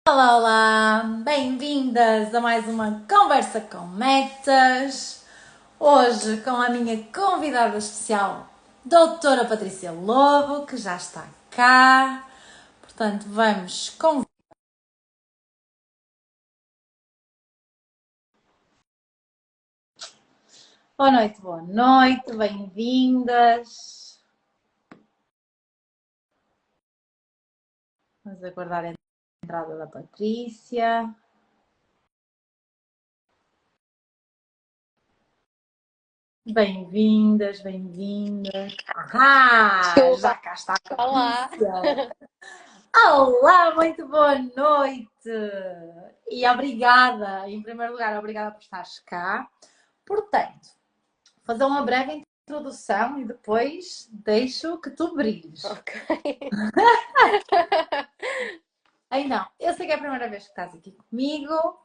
Olá, olá! Bem-vindas a mais uma Conversa com Metas. Hoje com a minha convidada especial, Doutora Patrícia Lobo, que já está cá. Portanto, vamos com. Boa noite, bem-vindas. Vamos aguardar a entrada da Patrícia. Bem-vindas, bem-vindas. Já cá está a Olá! Patrícia. Olá, muito boa noite! E obrigada, em primeiro lugar, obrigada por estares cá. Portanto, fazer uma breve introdução e depois deixo que tu brilhes. Ok. Então, eu sei que é a primeira vez que estás aqui comigo.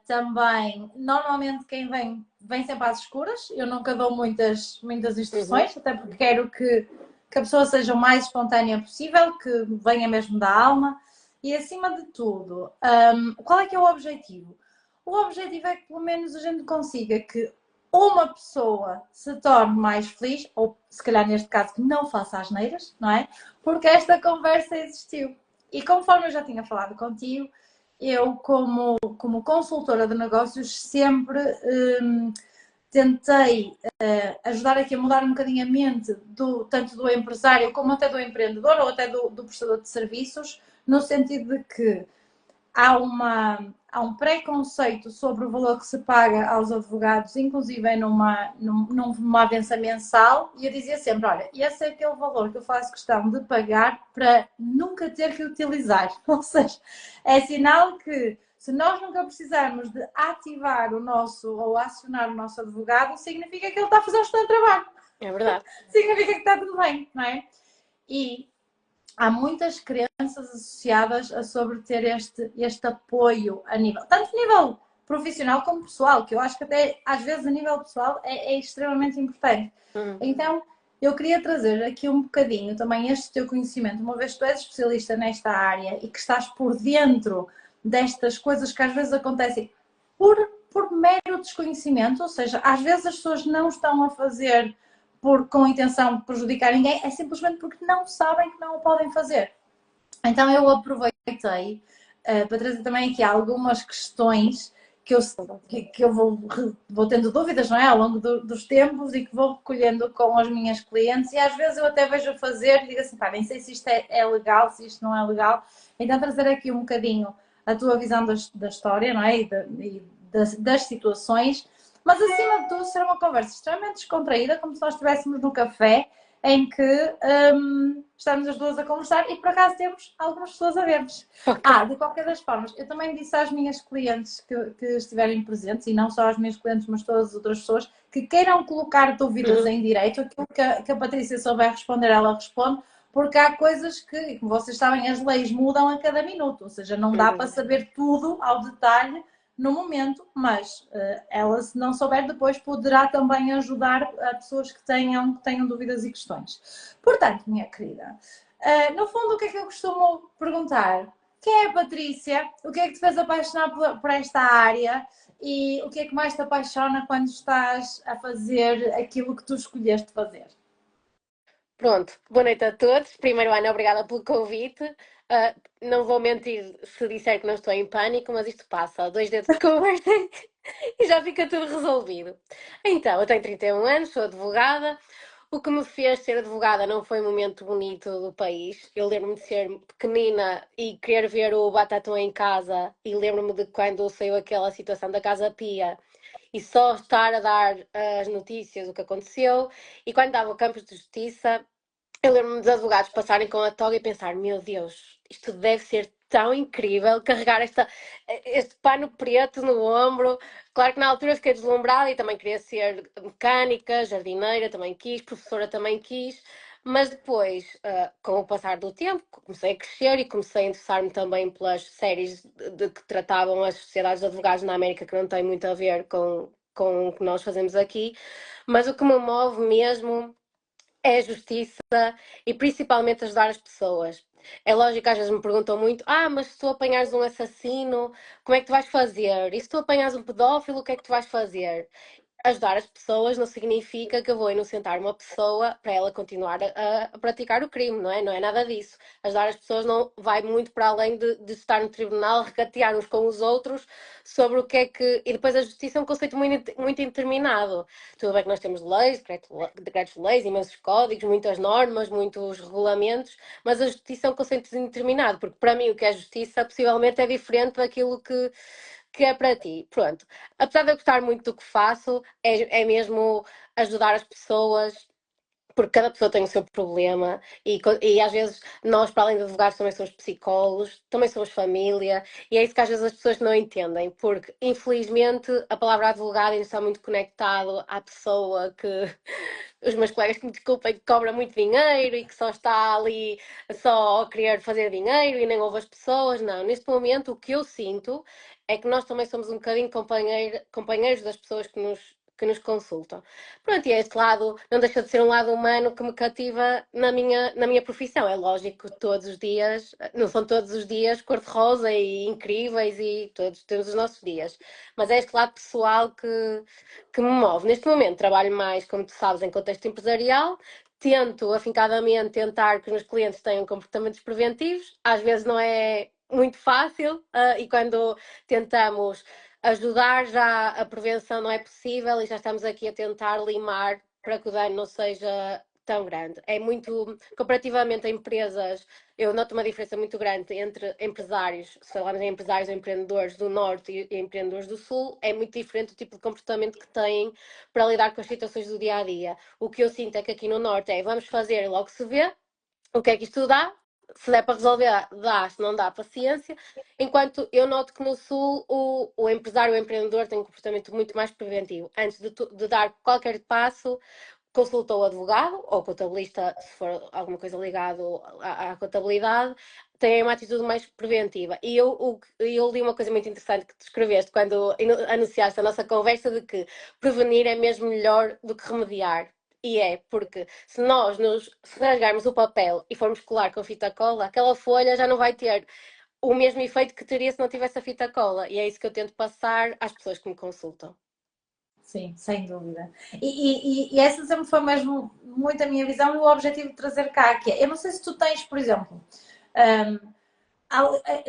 Também, normalmente quem vem sempre às escuras. Eu nunca dou muitas instruções, até porque quero que a pessoa seja o mais espontânea possível, que venha mesmo da alma. E acima de tudo, qual é que é o objetivo? O objetivo é que pelo menos a gente consiga que uma pessoa se torne mais feliz, ou se calhar neste caso que não faça asneiras, não é? Porque esta conversa existiu. E conforme eu já tinha falado contigo, eu, como consultora de negócios, sempre tentei ajudar aqui a mudar um bocadinho a mente tanto do empresário como até do empreendedor ou até do prestador de serviços, no sentido de que há um preconceito sobre o valor que se paga aos advogados, inclusive numa avença mensal, e eu dizia sempre, olha, esse é aquele valor que eu faço questão de pagar para nunca ter que utilizar. Ou seja, é sinal que se nós nunca precisarmos de ativar o nosso ou acionar o nosso advogado, significa que ele está a fazer um excelente trabalho. É verdade. Significa que está tudo bem, não é? E há muitas crenças associadas a sobre ter este apoio tanto a nível profissional como pessoal, que eu acho que até às vezes a nível pessoal é extremamente importante. Então, eu queria trazer aqui um bocadinho também este teu conhecimento, uma vez que tu és especialista nesta área e que estás por dentro destas coisas que às vezes acontecem por, por mero desconhecimento, ou seja, às vezes as pessoas não estão a fazer com a intenção de prejudicar ninguém, é simplesmente porque não sabem que não o podem fazer. Então eu aproveitei para trazer também aqui algumas questões que eu vou tendo dúvidas, não é? Ao longo dos tempos e que vou recolhendo com as minhas clientes e às vezes eu até vejo a fazer e digo assim, pá, nem sei se isto é legal, se isto não é legal. Então trazer aqui um bocadinho a tua visão da história, não é? E das situações, mas acima de tudo ser uma conversa extremamente descontraída, como se nós estivéssemos no café, em que estamos as duas a conversar e por acaso temos algumas pessoas a ver-nos. De qualquer das formas, eu também disse às minhas clientes que estiverem presentes, e não só às minhas clientes, mas todas as outras pessoas, que queiram colocar dúvidas em direito, aquilo que a Patrícia souber responder, ela responde, porque há coisas que, como vocês sabem, as leis mudam a cada minuto, ou seja, não dá para saber tudo ao detalhe no momento, mas ela, se não souber depois, poderá também ajudar a pessoas que tenham dúvidas e questões. Portanto, minha querida, no fundo, o que é que eu costumo perguntar? Quem é a Patrícia? O que é que te fez apaixonar por esta área? E o que é que mais te apaixona quando estás a fazer aquilo que tu escolheste fazer? Pronto, boa noite a todos. Primeiro, Ana, obrigada pelo convite. Não vou mentir se disser que não estou em pânico, mas isto passa. 2 dedos de conversa e já fica tudo resolvido. Então, eu tenho 31 anos, sou advogada. O que me fez ser advogada não foi um momento bonito do país. Eu lembro-me de ser pequenina e querer ver o Batatão em casa, e lembro-me de quando saiu aquela situação da Casa Pia e só estar a dar as notícias do que aconteceu. E quando dava o Campos de Justiça, eu lembro-me dos advogados passarem com a toga e pensar: meu Deus, isto deve ser tão incrível carregar este pano preto no ombro. Claro que na altura fiquei deslumbrada e também queria ser mecânica, jardineira, também quis, professora também quis. Mas depois, com o passar do tempo, comecei a crescer e comecei a interessar-me também pelas séries de que tratavam as sociedades de advogados na América, que não tem muito a ver com o que nós fazemos aqui. Mas o que me move mesmo é a justiça e principalmente ajudar as pessoas. É lógico que às vezes me perguntam muito: mas se tu apanhares um assassino, como é que tu vais fazer? E se tu apanhares um pedófilo, o que é que tu vais fazer? Ajudar as pessoas não significa que eu vou inocentar uma pessoa para ela continuar a praticar o crime, não é? Não é nada disso. Ajudar as pessoas não vai muito para além de estar no tribunal, regatear uns com os outros sobre o que é que. E depois a justiça é um conceito muito indeterminado. Tudo bem que nós temos leis, decretos-leis, imensos códigos, muitas normas, muitos regulamentos, mas a justiça é um conceito indeterminado, porque para mim o que é justiça possivelmente é diferente daquilo que é para ti. Pronto. Apesar de eu gostar muito do que faço, é mesmo ajudar as pessoas, porque cada pessoa tem o seu problema e às vezes nós, para além de advogados, também somos psicólogos, também somos família, e é isso que às vezes as pessoas não entendem, porque infelizmente a palavra advogado ainda está muito conectado à pessoa que os meus colegas que me desculpem, que cobra muito dinheiro e que só está ali só a querer fazer dinheiro e nem ouve as pessoas. Não, neste momento o que eu sinto é que nós também somos um bocadinho companheiros das pessoas que nos consultam. Pronto, e este lado não deixa de ser um lado humano que me cativa na minha profissão. É lógico que todos os dias, não são todos os dias cor-de-rosa e incríveis e todos temos os nossos dias, mas é este lado pessoal que me move. Neste momento trabalho mais, como tu sabes, em contexto empresarial. Tento afincadamente tentar que os meus clientes tenham comportamentos preventivos. Às vezes não é muito fácil, e quando tentamos ajudar, já a prevenção não é possível e já estamos aqui a tentar limar para que o dano não seja tão grande. É muito, comparativamente a empresas, eu noto uma diferença muito grande entre empresários, se falarmos em empresários ou empreendedores do Norte e empreendedores do Sul, é muito diferente o tipo de comportamento que têm para lidar com as situações do dia a dia. O que eu sinto é que aqui no Norte é vamos fazer e logo se vê, o que é que isto dá? Se der para resolver, dá, se não dá, paciência. Enquanto eu noto que no Sul o empresário, o empreendedor tem um comportamento muito mais preventivo. Antes de dar qualquer passo, consultou o advogado ou contabilista, se for alguma coisa ligada à contabilidade, tem uma atitude mais preventiva. E eu li uma coisa muito interessante que tu escreveste quando anunciaste a nossa conversa de que prevenir é mesmo melhor do que remediar. E é, porque se rasgarmos o papel e formos colar com fita cola, aquela folha já não vai ter o mesmo efeito que teria se não tivesse a fita cola. E é isso que eu tento passar às pessoas que me consultam. Sim, sem dúvida. E essa sempre foi mesmo muito a minha visão e o objetivo de trazer cá, que é, eu não sei se tu tens, por exemplo,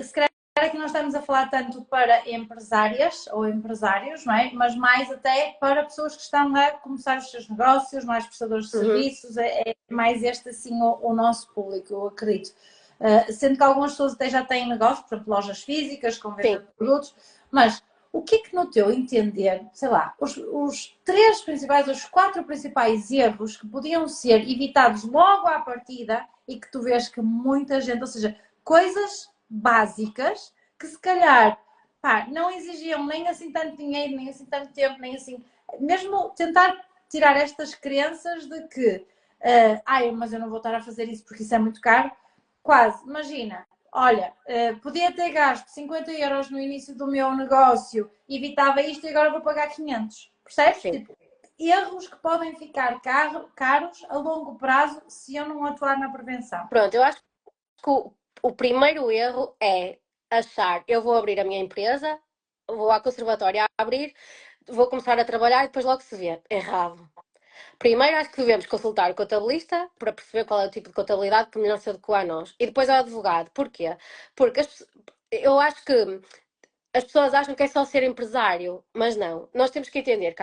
se calhar aqui nós estamos a falar tanto para empresárias ou empresários, não é? Mas mais até para pessoas que estão a começar os seus negócios, mais prestadores de serviços, é mais este assim o nosso público, eu acredito. Sendo que algumas pessoas até já têm negócios, por exemplo, lojas físicas, com venda de produtos, mas o que é que no teu entender, sei lá, os três principais, os quatro principais erros que podiam ser evitados logo à partida e que tu vês que muita gente, ou seja, coisas básicas que se calhar não exigiam nem assim tanto dinheiro, nem assim tanto tempo, nem assim. Mesmo tentar tirar estas crenças de que mas eu não vou estar a fazer isso porque isso é muito caro. Quase, imagina, olha, podia ter gasto 50 euros no início do meu negócio, evitava isto e agora vou pagar 500. Percebes? Tipo, erros que podem ficar caros a longo prazo se eu não atuar na prevenção. Pronto, eu acho que o primeiro erro é achar, eu vou abrir a minha empresa, vou à conservatória a abrir, vou começar a trabalhar e depois logo se vê. Errado. Primeiro acho que devemos consultar o contabilista para perceber qual é o tipo de contabilidade que melhor se adequa a nós. E depois ao advogado. Porquê? Porque eu acho que as pessoas acham que é só ser empresário, mas não. Nós temos que entender que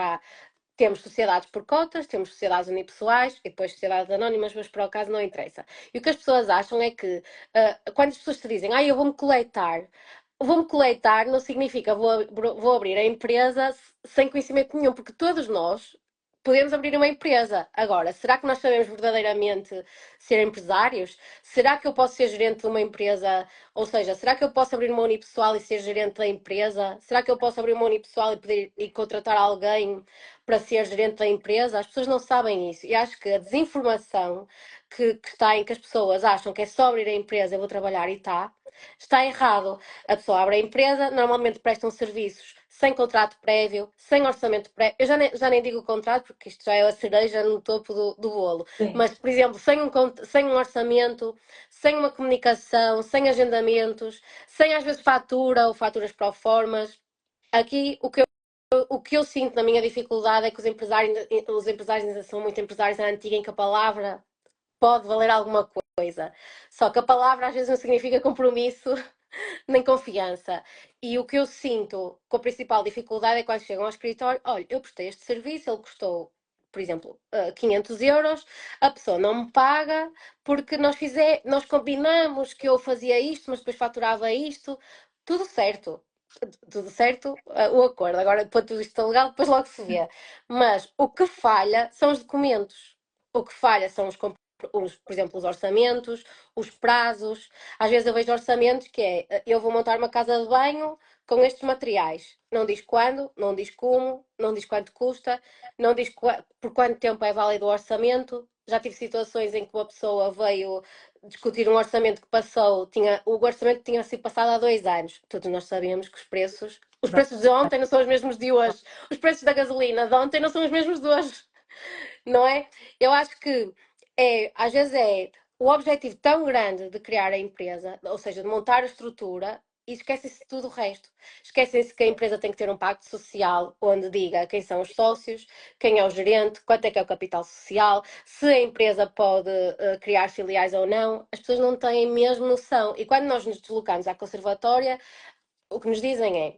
temos sociedades por cotas, temos sociedades unipessoais e depois sociedades anónimas, mas por acaso não interessa. E o que as pessoas acham é que quando as pessoas te dizem, eu vou-me coletar não significa vou abrir a empresa sem conhecimento nenhum, porque todos nós podemos abrir uma empresa. Agora, será que nós sabemos verdadeiramente ser empresários? Será que eu posso ser gerente de uma empresa? Ou seja, será que eu posso abrir uma unipessoal e ser gerente da empresa? Será que eu posso abrir uma unipessoal e contratar alguém para ser gerente da empresa? As pessoas não sabem isso. E acho que a desinformação que está em que as pessoas acham que é só abrir a empresa, eu vou trabalhar e está, Está errado. A pessoa abre a empresa, normalmente prestam serviços sem contrato prévio, sem orçamento prévio. Eu já nem digo contrato, porque isto já é a cereja no topo do bolo. Sim. Mas, por exemplo, sem um orçamento, sem uma comunicação, sem agendamentos, sem às vezes fatura ou faturas pro formas. Aqui o que eu sinto na minha dificuldade é que os empresários ainda são muito empresários na antiga, em que a palavra pode valer alguma coisa. Só que a palavra às vezes não significa compromisso nem confiança. E o que eu sinto com a principal dificuldade é quando chegam ao escritório: olha, eu prestei este serviço, ele custou, por exemplo, 500 euros, a pessoa não me paga porque nós combinamos que eu fazia isto, mas depois faturava isto, tudo certo. Tudo certo, o acordo. Agora, depois tudo isto legal, depois logo se vê. Mas o que falha são os documentos. O que falha são por exemplo, os orçamentos, os prazos. Às vezes eu vejo orçamentos que é: eu vou montar uma casa de banho com estes materiais. Não diz quando, não diz como, não diz quanto custa, não diz por quanto tempo é válido o orçamento. Já tive situações em que uma pessoa veio discutir um orçamento que passou, o orçamento tinha sido passado há 2 anos. Todos nós sabemos que os preços de ontem não são os mesmos de hoje. Os preços da gasolina de ontem não são os mesmos de hoje. Não é? Eu acho que às vezes o objetivo tão grande de criar a empresa, ou seja, de montar a estrutura, e esquecem-se de tudo o resto. Esquecem-se que a empresa tem que ter um pacto social onde diga quem são os sócios, quem é o gerente, quanto é que é o capital social, se a empresa pode criar filiais ou não. As pessoas não têm mesmo noção. E quando nós nos deslocamos à conservatória, o que nos dizem é: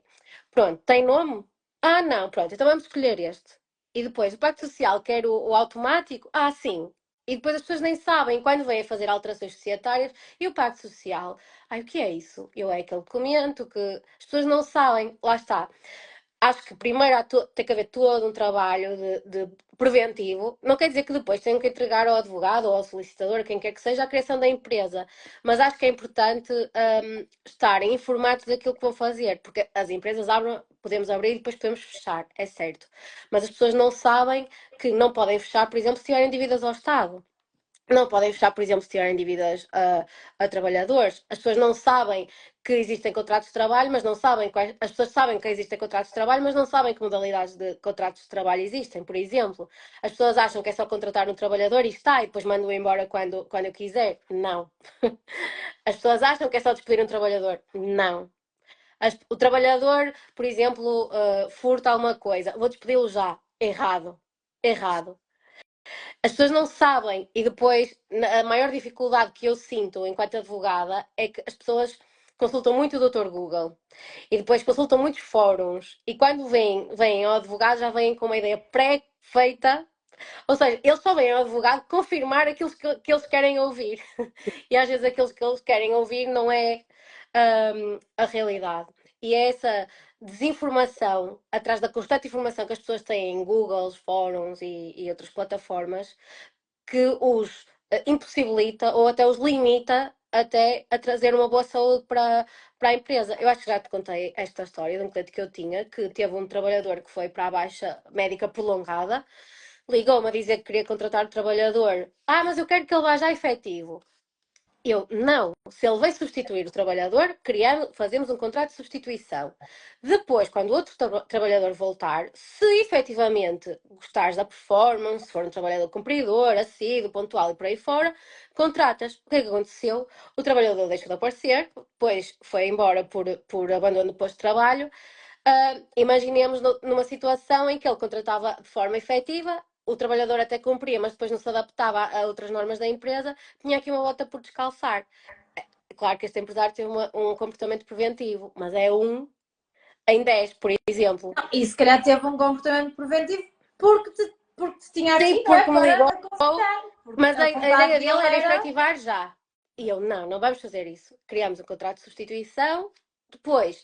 pronto, tem nome? Ah, não, pronto, então vamos escolher este. E depois, o Pacto Social quer o automático? Ah, sim. E depois as pessoas nem sabem, quando vêm a fazer alterações societárias, e o Pacto Social? Ai, o que é isso? Eu é aquele documento que as pessoas não sabem. Lá está. Acho que primeiro tem que haver todo um trabalho de preventivo. Não quer dizer que depois tenham que entregar ao advogado ou ao solicitador, quem quer que seja, a criação da empresa. Mas acho que é importante estarem informados daquilo que vão fazer, porque as empresas podemos abrir e depois podemos fechar, é certo. Mas as pessoas não sabem que não podem fechar, por exemplo, se tiverem dívidas ao Estado. Não podem fechar, por exemplo, se tiverem dívidas a trabalhadores. As pessoas não sabem que existem contratos de trabalho, mas não sabem as pessoas sabem que existem contratos de trabalho, mas não sabem que modalidades de contratos de trabalho existem, por exemplo. As pessoas acham que é só contratar um trabalhador e está, e depois mando-o embora quando eu quiser. Não. As pessoas acham que é só despedir um trabalhador. Não. O trabalhador, por exemplo, furta alguma coisa. Vou despedi-lo já. Errado. Errado. As pessoas não sabem, e depois a maior dificuldade que eu sinto enquanto advogada é que as pessoas consultam muito o Dr. Google e depois consultam muitos fóruns, e quando vêm ao advogado já vêm com uma ideia pré-feita, ou seja, eles só vêm ao advogado confirmar aquilo que eles querem ouvir, e às vezes aquilo que eles querem ouvir não é a realidade. E é essa desinformação, atrás da constante informação que as pessoas têm em Google, fóruns e outras plataformas, que os impossibilita ou até os limita até a trazer uma boa saúde para a empresa. Eu acho que já te contei esta história de um cliente que eu tinha, que teve um trabalhador que foi para a baixa médica prolongada, ligou-me a dizer que queria contratar o trabalhador. Ah, mas eu quero que ele vá já efetivo. Eu, não. Se ele vai substituir o trabalhador, fazemos um contrato de substituição. Depois, quando o outro trabalhador voltar, se efetivamente gostares da performance, se for um trabalhador cumpridor, assíduo, pontual e por aí fora, contratas. O que é que aconteceu? O trabalhador deixou de aparecer, depois foi embora por abandono do posto de trabalho. Imaginemos numa situação em que ele contratava de forma efetiva, o trabalhador até cumpria, mas depois não se adaptava a outras normas da empresa, tinha aqui uma bota por descalçar. É claro que este empresário teve um comportamento preventivo, mas é 1 em 10, por exemplo. E se calhar teve um comportamento preventivo porque te tinha Sim, aqui, não é? porque me Para ligou, aconselhar. mas a Vontade ideia dele era era. efetivar já. E eu, não vamos fazer isso. Criamos um contrato de substituição, depois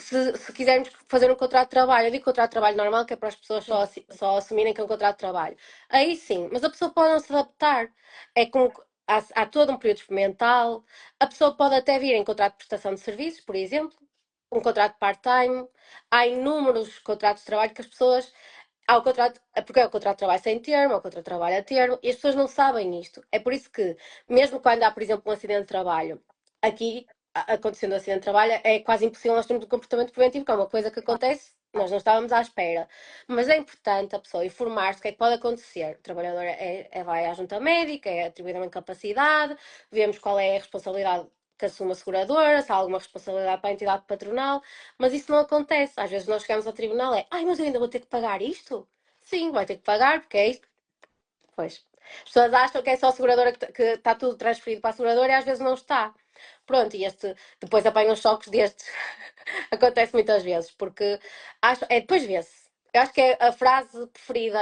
se quisermos fazer um contrato de trabalho, eu digo contrato de trabalho normal, que é para as pessoas só assumirem que é um contrato de trabalho. Aí sim, mas a pessoa pode não se adaptar. Há todo um período experimental. A pessoa pode até vir em contrato de prestação de serviços, por exemplo, um contrato part-time. Há inúmeros contratos de trabalho que as pessoas. Há o contrato, porque é o contrato de trabalho sem termo, é o contrato de trabalho a termo, e as pessoas não sabem isto. É por isso que, mesmo quando há, por exemplo, um acidente de trabalho, aqui acontecendo um acidente de trabalho, é quase impossível nós termos um comportamento preventivo, que é uma coisa que acontece, nós não estávamos à espera. Mas é importante a pessoa informar-se o que é que pode acontecer. O trabalhador vai à junta médica, é atribuída uma incapacidade, vemos qual é a responsabilidade que assume a seguradora, se há alguma responsabilidade para a entidade patronal, mas isso não acontece. Às vezes nós chegamos ao tribunal, ai, mas eu ainda vou ter que pagar isto? Sim, vai ter que pagar, porque é isto. Pois. As pessoas acham que é só a seguradora que está tudo transferido para a seguradora e às vezes não está. Pronto, e depois apanham choques destes. Acontece muitas vezes, porque depois vê-se. Eu acho que a frase preferida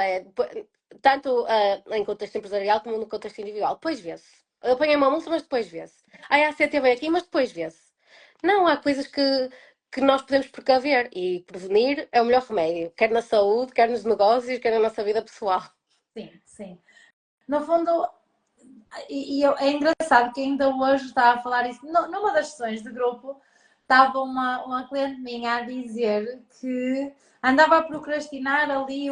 tanto em contexto empresarial como no contexto individual. Depois vê-se. Eu apanhei uma multa, mas depois vê-se. A ACT vem aqui, mas depois vê-se. Não, há coisas que nós podemos precaver e prevenir é o melhor remédio, quer na saúde, quer nos negócios, quer na nossa vida pessoal. Sim, sim. No fundo, é engraçado que ainda hoje estava a falar isso. Numa das sessões de grupo, estava uma cliente minha a dizer que andava a procrastinar ali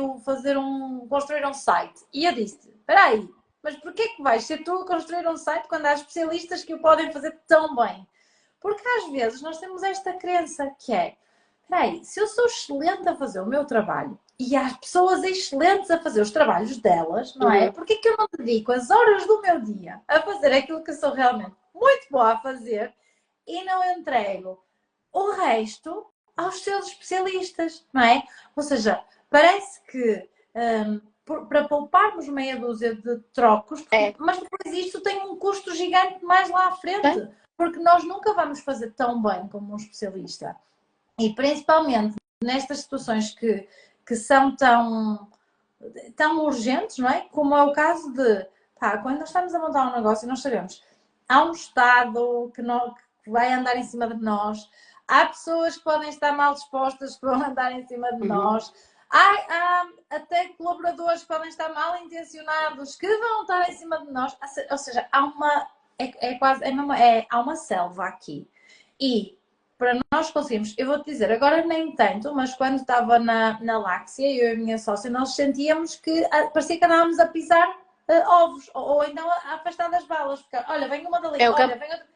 construir um site. E eu disse: espera aí, mas porquê que vais ser tu a construir um site quando há especialistas que o podem fazer tão bem? Porque às vezes nós temos esta crença que é: espera aí, se eu sou excelente a fazer o meu trabalho e há pessoas excelentes a fazer os trabalhos delas, não é? Uhum. Porque que eu não dedico as horas do meu dia a fazer aquilo que eu sou realmente muito boa a fazer e não entrego o resto aos seus especialistas, não é? Ou seja, parece que para pouparmos meia dúzia de trocos, mas depois isto tem um custo gigante mais lá à frente, porque nós nunca vamos fazer tão bem como um especialista. E principalmente nestas situações que são tão urgentes, não é? Como é o caso de, quando nós estamos a montar um negócio, nós sabemos, há um Estado que vai andar em cima de nós, há pessoas que podem estar mal dispostas que vão andar em cima de nós, há até colaboradores que podem estar mal intencionados que vão estar em cima de nós, ou seja, há uma selva aqui. E para nós conseguimos, eu vou-te dizer, agora nem tanto, mas quando estava na Láxia, eu e a minha sócia, nós sentíamos que parecia que andávamos a pisar ovos, ou então a afastar das balas, porque olha, vem uma dali, olha, vem outra.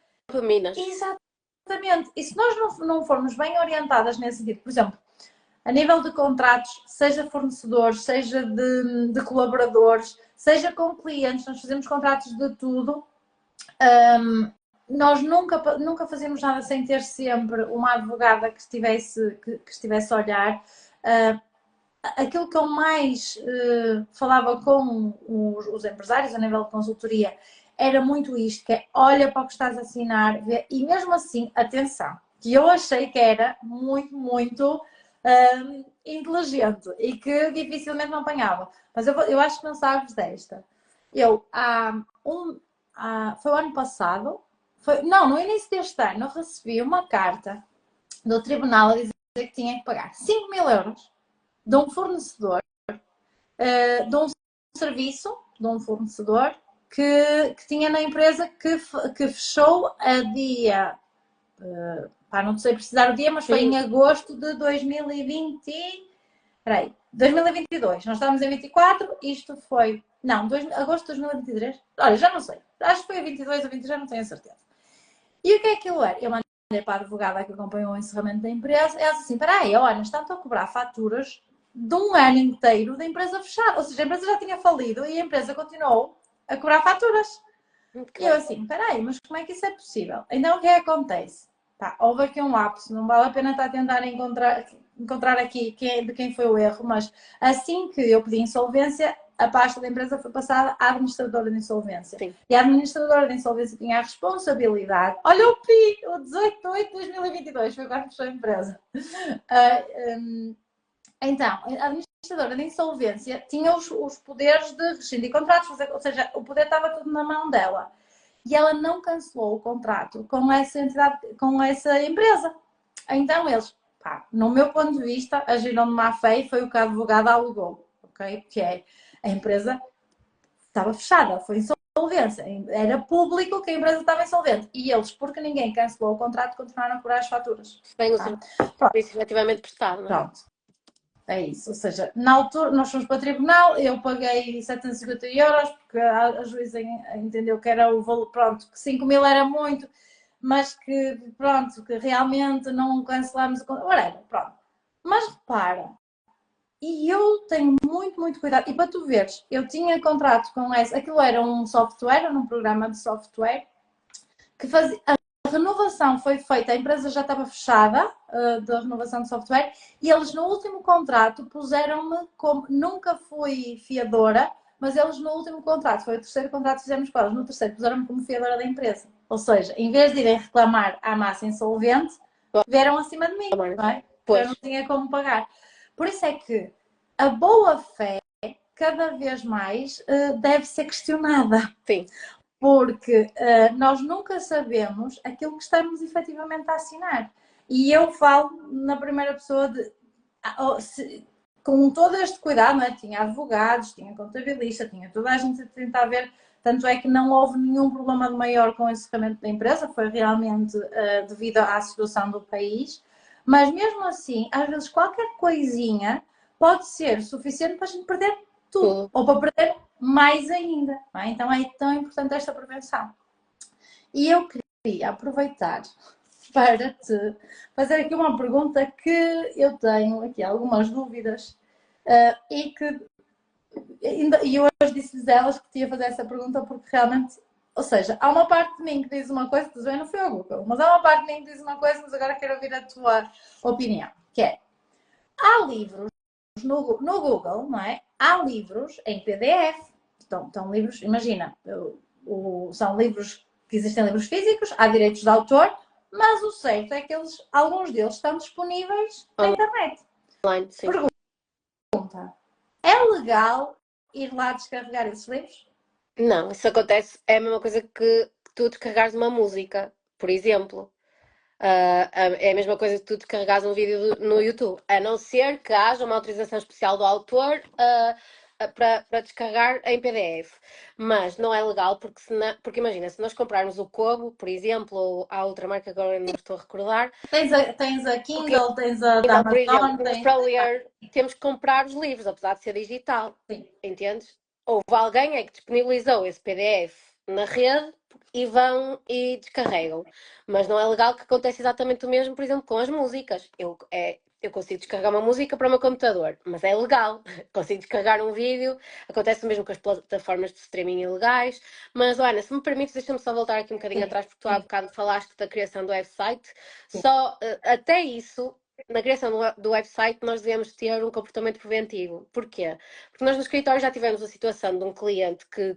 Minas. Exatamente, e se nós não formos bem orientadas nesse sentido, por exemplo, a nível de contratos, seja fornecedores, seja de colaboradores, seja com clientes, nós fazemos contratos de tudo. Nós nunca fazíamos nada sem ter sempre uma advogada que estivesse a olhar. Aquilo que eu mais falava com os empresários a nível de consultoria era muito isto, que é olha para o que estás a assinar, vê, e mesmo assim, atenção, que eu achei que era muito, muito inteligente e que dificilmente não apanhava. Mas eu acho que não sabes desta. Foi o ano passado, no início deste ano, eu recebi uma carta do tribunal a dizer que tinha que pagar 5 mil euros de um fornecedor, de um serviço, de um fornecedor que tinha na empresa que fechou a dia, não sei precisar o dia, mas foi em agosto de 2020. Peraí, 2022. Nós estávamos em 24, isto foi. Não, agosto de 2023. Olha, já não sei. Acho que foi a 22 ou 23, já não tenho a certeza. E o que é que eu era? Eu mandei para a advogada que acompanhou o encerramento da empresa. Ela disse assim: peraí, olha, estão a cobrar faturas de um ano inteiro da empresa fechada. Ou seja, a empresa já tinha falido e a empresa continuou a cobrar faturas. E eu assim: peraí, mas como é que isso é possível? Então o que é que acontece? Houve aqui um lapso, não vale a pena estar a tentar encontrar aqui de quem foi o erro, mas assim que eu pedi insolvência, a pasta da empresa foi passada à administradora de insolvência. Sim. E a administradora de insolvência tinha a responsabilidade. Olha o PI, o 18 de 8 de 2022, foi quando fechou a empresa. Então, a administradora de insolvência tinha os poderes de rescindir contratos, ou seja, o poder estava tudo na mão dela. E ela não cancelou o contrato com essa entidade, com essa empresa. Então eles, no meu ponto de vista, agiram de má fé e foi o que a advogada alegou, ok? Que é, a empresa estava fechada, foi insolvência. Era público que a empresa estava insolvente. E eles, porque ninguém cancelou o contrato, continuaram a cobrar as faturas. Bem, o serviço efetivamente prestado, não é? Pronto. É isso, ou seja, na altura nós fomos para o tribunal, eu paguei 750 euros porque a juíza entendeu que era o valor, pronto, que 5 mil era muito, mas que, pronto, que realmente não cancelamos o contrato, whatever, pronto. Mas repara, e eu tenho muito cuidado, e para tu veres, eu tinha contrato com essa, aquilo era um software, era um programa de software, que fazia, a renovação foi feita, a empresa já estava fechada da renovação de software, e eles no último contrato puseram-me como, nunca fui fiadora, mas eles no último contrato, foi o terceiro contrato que fizemos com eles, no terceiro puseram-me como fiadora da empresa. Ou seja, em vez de irem reclamar à massa insolvente, vieram acima de mim, não é? Eu não tinha como pagar. Por isso é que a boa fé, cada vez mais, deve ser questionada. Sim. Porque nós nunca sabemos aquilo que estamos efetivamente a assinar. E eu falo na primeira pessoa de... com todo este cuidado, não é? Tinha advogados, tinha contabilista, tinha toda a gente a tentar ver. Tanto é que não houve nenhum problema de maior com o encerramento da empresa, foi realmente devido à situação do país. Mas mesmo assim, às vezes qualquer coisinha pode ser suficiente para a gente perder tudo. Ou para perder mais ainda. Não é? Então é tão importante esta prevenção. E eu queria aproveitar para te fazer aqui uma pergunta que eu tenho aqui algumas dúvidas e que e eu hoje disse-lhes a elas que te ia fazer essa pergunta porque realmente, ou seja, há uma parte de mim que diz uma coisa, que não foi ao Google, mas há uma parte de mim que diz uma coisa, mas agora quero ouvir a tua opinião, que é, há livros no Google, não é? Há livros em PDF, estão livros, imagina, são livros que existem livros físicos, há direitos de autor, mas o certo é que alguns deles estão disponíveis na internet. Online, sim. Pergunta, é legal ir lá descarregar esses livros? Não, isso acontece, é a mesma coisa que tu descarregares uma música, por exemplo. É a mesma coisa que tu descarregares um vídeo no YouTube, a não ser que haja uma autorização especial do autor para descarregar em PDF. Mas não é legal porque imagina, se nós comprarmos o Kobo, por exemplo, ou há outra marca que agora não estou a recordar. Tens a Kindle, tens a da Por exemplo, Amazon, nós para ler temos que comprar os livros, apesar de ser digital. Sim. Entendes? Houve alguém que disponibilizou esse PDF na rede e vão e descarregam. Mas não é legal que aconteça exatamente o mesmo, por exemplo, com as músicas. Eu consigo descarregar uma música para o meu computador, mas é legal. Consigo descarregar um vídeo, acontece o mesmo com as plataformas de streaming ilegais. Mas, Ana, se me permites, deixa-me só voltar aqui um bocadinho atrás, porque tu há bocado falaste da criação do website. Só até isso, na criação do website, nós devemos ter um comportamento preventivo. Porquê? Porque nós no escritório já tivemos a situação de um cliente que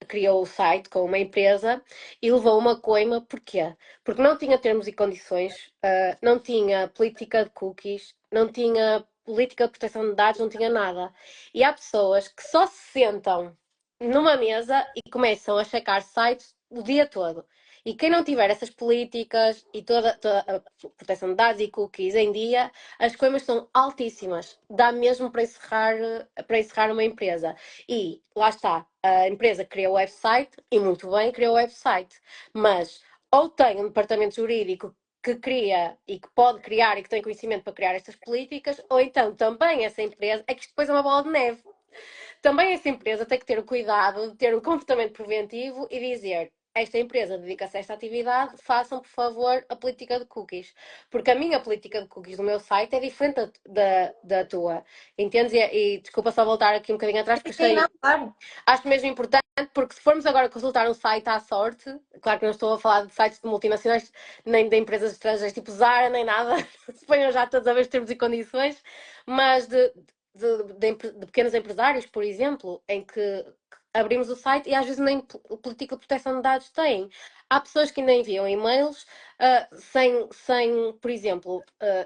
criou o site com uma empresa e levou uma coima. Porquê? Porque não tinha termos e condições, não tinha política de cookies, não tinha política de proteção de dados, não tinha nada. E há pessoas que só se sentam numa mesa e começam a checar sites o dia todo. E quem não tiver essas políticas e toda a proteção de dados e cookies em dia, as coimas são altíssimas. Dá mesmo para encerrar uma empresa. E lá está, a empresa criou o website, e muito bem, criou o website. Mas ou tem um departamento jurídico que cria e que pode criar e que tem conhecimento para criar estas políticas, ou então também essa empresa, é que isto depois é uma bola de neve. Também essa empresa tem que ter o cuidado de ter um comportamento preventivo e dizer: esta empresa dedica-se a esta atividade, façam, por favor, a política de cookies. Porque a minha política de cookies do meu site é diferente da tua. Entendes? E desculpa só voltar aqui um bocadinho atrás, porque acho mesmo importante, porque se formos agora consultar um site à sorte, claro que não estou a falar de sites de multinacionais, nem de empresas estrangeiras tipo Zara, nem nada, se ponham já todos a ver os termos e condições, mas de pequenos empresários, por exemplo, em que abrimos o site e às vezes nem política de proteção de dados têm. Há pessoas que ainda enviam e-mails sem, por exemplo,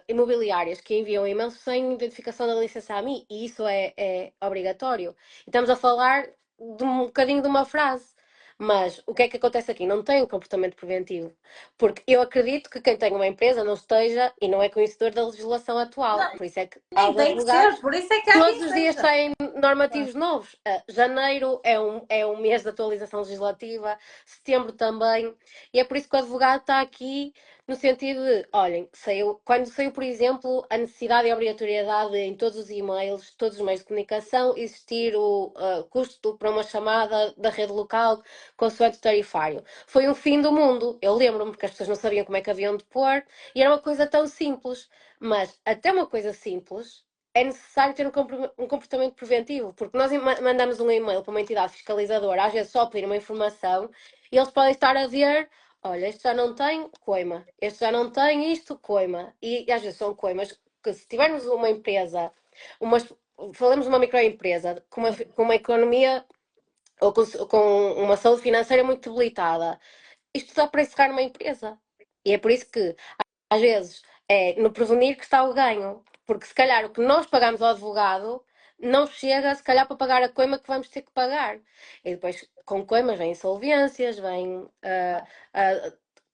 imobiliárias que enviam e-mails sem identificação da licença a mim, e isso é obrigatório. E estamos a falar de um bocadinho de uma frase. Mas o que é que acontece aqui? Não tem um comportamento preventivo. Porque eu acredito que quem tem uma empresa não esteja e não é conhecedor da legislação atual. Não, por isso é que nem tem que ser, por isso é que há todos os dias saem normativos novos. Janeiro é um mês de atualização legislativa, setembro também. E é por isso que o advogado está aqui no sentido de, olhem, quando saiu, por exemplo, a necessidade e a obrigatoriedade em todos os e-mails, todos os meios de comunicação, existir o custo para uma chamada da rede local consoante o tarifário. Foi um fim do mundo. Eu lembro-me que as pessoas não sabiam como é que haviam de pôr e era uma coisa tão simples. Mas até uma coisa simples é necessário ter um comportamento preventivo, porque nós mandamos um e-mail para uma entidade fiscalizadora, às vezes só pedir uma informação, e eles podem estar a dizer: olha, este já não tem coima, este já não tem isto, coima. E às vezes são coimas que, se tivermos uma empresa, falamos de uma microempresa com uma economia ou com uma saúde financeira muito debilitada, isto dá para encerrar uma empresa. E é por isso que, às vezes, é no prevenir que está o ganho. Porque se calhar o que nós pagamos ao advogado não chega, se calhar, para pagar a coima que vamos ter que pagar. E depois, com coimas, vêm insolvências, vêm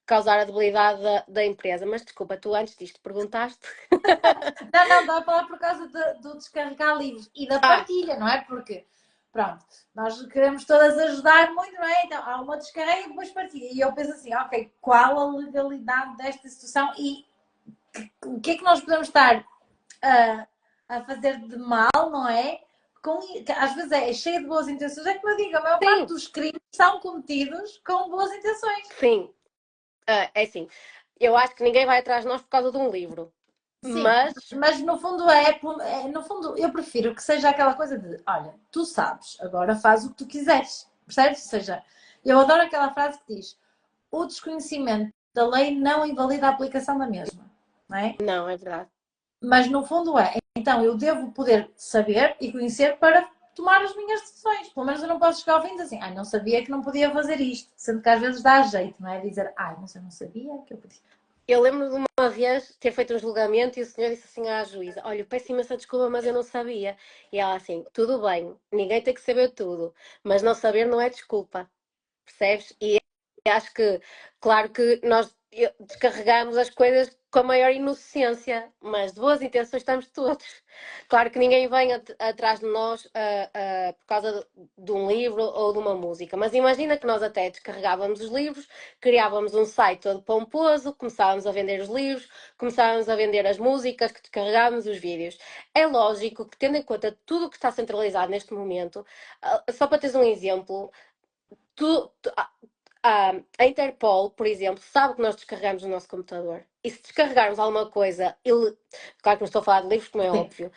causar a debilidade da empresa. Mas desculpa, tu antes disto perguntaste. Não, não, estava a falar por causa do descarregar livros e da partilha, não é? Porque, pronto, nós queremos todas ajudar muito, não é? Então há uma descarrega e depois partilha. E eu penso assim, ok, qual a legalidade desta situação e o que é que nós podemos estar a fazer de mal, não é? Às vezes é cheio de boas intenções. É como eu digo, a maior parte dos crimes são cometidos com boas intenções. Sim, é assim. Eu acho que ninguém vai atrás de nós por causa de um livro. Sim, mas no fundo no fundo eu prefiro que seja aquela coisa de, olha, tu sabes, agora faz o que tu quiseres, percebes? Ou seja, eu adoro aquela frase que diz, o desconhecimento da lei não invalida a aplicação da mesma, não é? Não, é verdade. Mas no fundo então eu devo poder saber e conhecer para tomar as minhas decisões. Pelo menos eu não posso chegar ao fim e dizer assim, não sabia que não podia fazer isto, sendo que às vezes dá jeito, não é? Dizer, mas eu não sabia que eu podia. Eu lembro de uma vez ter feito um julgamento e o senhor disse assim à juíza: olha, peço imensa desculpa, mas eu não sabia. E ela assim: tudo bem, ninguém tem que saber tudo, mas não saber não é desculpa, percebes? E acho que, claro que nós descarregamos as coisas com a maior inocência, mas de boas intenções estamos todos. Claro que ninguém vem atrás de nós por causa de um livro ou de uma música, mas imagina que nós até descarregávamos os livros, criávamos um site todo pomposo, começávamos a vender os livros, começávamos a vender as músicas que descarregávamos, os vídeos. É lógico que, tendo em conta tudo o que está centralizado neste momento, só para teres um exemplo, a Interpol, por exemplo, sabe que nós descarregamos no nosso computador. E se descarregarmos alguma coisa, claro que não estou a falar de livros, como é óbvio,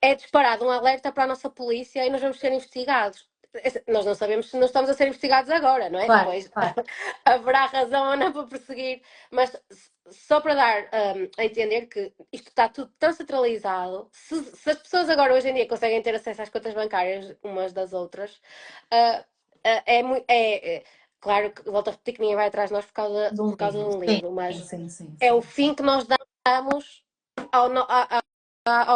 é disparado um alerta para a nossa polícia e nós vamos ser investigados. Nós não sabemos se não estamos a ser investigados agora, não é? Claro, Depois claro. haverá razão ou não para perseguir. Mas só para dar a entender que isto está tudo tão centralizado, se as pessoas agora hoje em dia conseguem ter acesso às contas bancárias umas das outras, claro que volto a repetir que ninguém vai atrás de nós por causa de um livro, mas sim, é o fim que nós damos ao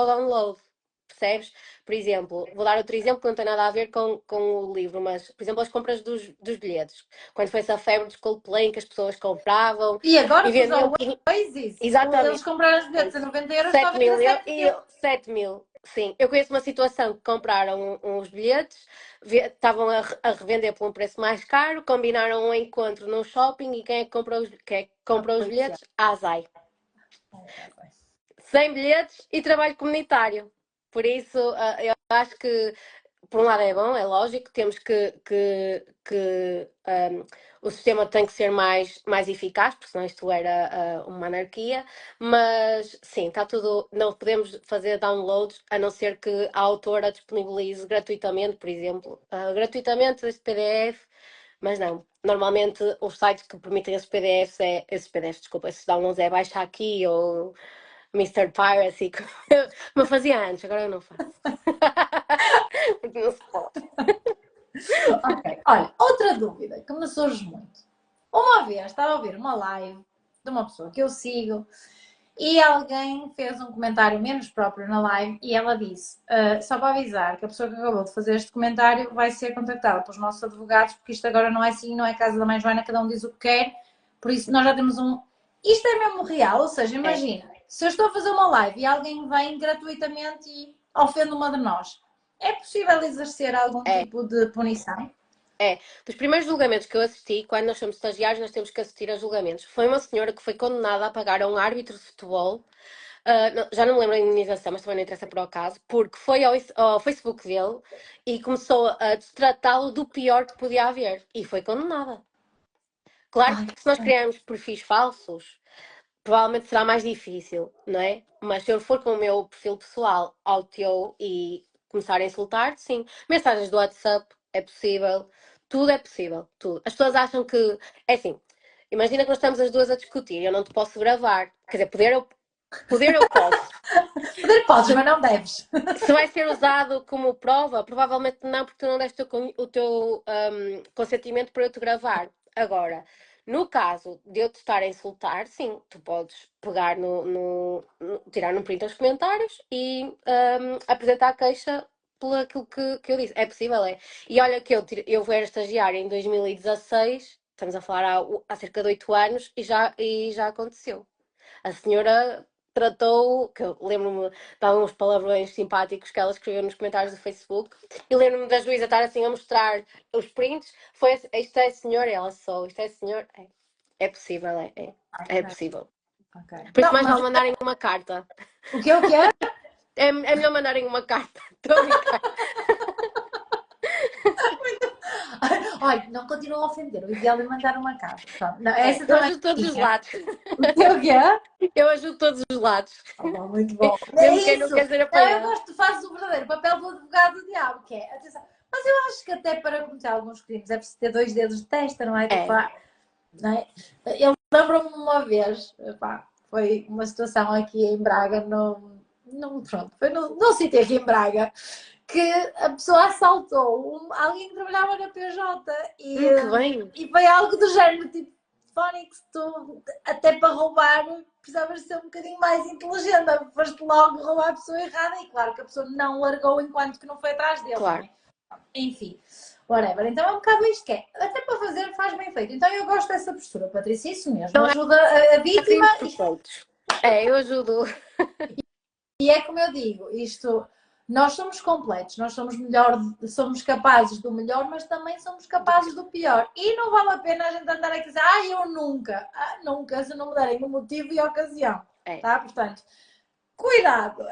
download, percebes? Por exemplo, vou dar outro exemplo que não tem nada a ver com o livro, mas, por exemplo, as compras dos bilhetes. Quando foi essa febre dos Coldplay que as pessoas compravam e agora e vendiam... Oasis. Exatamente. Eles compraram os bilhetes a 90 euros 7 mil, 7 mil. 7 mil. Sim, eu conheço uma situação que compraram uns bilhetes, estavam a revender por um preço mais caro, combinaram um encontro num shopping e quem é que comprou os bilhetes? A Azai. 100 bilhetes e trabalho comunitário. Por isso, eu acho que, por um lado é bom, é lógico, temos que o sistema tem que ser mais eficaz, porque senão isto era uma anarquia, mas sim, está tudo, não podemos fazer downloads, a não ser que a autora disponibilize gratuitamente, por exemplo, gratuitamente este PDF, mas não. Normalmente os sites que permitem esses downloads é baixa aqui ou Mr. Piracy, que eu fazia antes, agora eu não faço. Porque não se pode. Ok, olha, outra dúvida que me surge muito. Uma vez estava a ouvir uma live de uma pessoa que eu sigo e alguém fez um comentário menos próprio na live e ela disse, só para avisar que a pessoa que acabou de fazer este comentário vai ser contactada pelos nossos advogados, porque isto agora não é assim, não é casa da mãe Joana, cada um diz o que quer, por isso nós já temos um... Isto é mesmo real, ou seja, imagina, se eu estou a fazer uma live e alguém vem gratuitamente e ofende uma de nós, é possível exercer algum tipo de punição? Dos primeiros julgamentos que eu assisti, quando nós somos estagiários, nós temos que assistir a julgamentos. Foi uma senhora que foi condenada a pagar a um árbitro de futebol, já não me lembro a indenização, mas também não interessa por acaso, porque foi ao Facebook dele e começou a tratá-lo do pior que podia haver. E foi condenada. Claro Ai, que se nós criarmos perfis falsos, provavelmente será mais difícil, não é? Mas se eu for com o meu perfil pessoal ao teu e começar a insultar, sim. Mensagens do WhatsApp é possível, tudo é possível, tudo. As pessoas acham que, é assim, imagina que nós estamos as duas a discutir, eu não te posso gravar. Quer dizer, poder eu posso. poder podes, Se, mas não deves. se vai ser usado como prova, provavelmente não, porque tu não deste o teu consentimento para eu te gravar. Agora, no caso de eu te estar a insultar, sim, tu podes pegar tirar no print os comentários e apresentar a queixa pelo aquilo que eu disse. É possível, é. E olha que eu era estagiária em 2016, estamos a falar há cerca de 8 anos, e já aconteceu. A senhora tratou, que eu lembro-me, estavam uns palavrões simpáticos que ela escreveu nos comentários do Facebook, e lembro-me da juíza estar assim a mostrar os prints, foi assim, isto é senhor, e ela só, isto é senhor, é possível, é Ok, possível. ok. Por isso Não, mais mas vale mandarem uma carta. o que é? É melhor mandarem uma carta, estou a brincar. Olha, não continuam a ofender. O ideal é mandar uma carta. Pronto. Não, essa Eu também ajudo todos os tinha. lados. O que é? Eu ajudo todos os lados. Oh, bom, muito bom. É Mesmo quem não isso. quer ser Não, eu apanhado. gosto de fazer o verdadeiro papel do advogado do diabo, que é, atenção. Mas eu acho que até para cometer alguns crimes é preciso ter dois dedos de testa, não é? Tipo, É, não é? Eu lembro-me uma vez, pá, foi uma situação aqui em Braga, pronto, foi num sítio aqui em Braga, que a pessoa assaltou alguém que trabalhava na PJ que bem. e foi algo do género, tipo, Fónix, tu até para roubar precisavas ser um bocadinho mais inteligente, foste logo roubar a pessoa errada e claro que a pessoa não largou enquanto que não foi atrás dele, não Claro. é? Enfim, whatever. Então é um bocado isto que é. Até para fazer faz bem feito. Então eu gosto dessa postura, Patrícia, isso mesmo. Não é Ajuda a vítima crimes perfeitos. Eu ajudo. e é como eu digo, isto nós somos completos, nós somos melhor, somos capazes do melhor, mas também somos capazes do pior. E não vale a pena a gente andar aqui a dizer, eu nunca, nunca, se não me derem o motivo e a ocasião. É. Tá? Portanto, cuidado.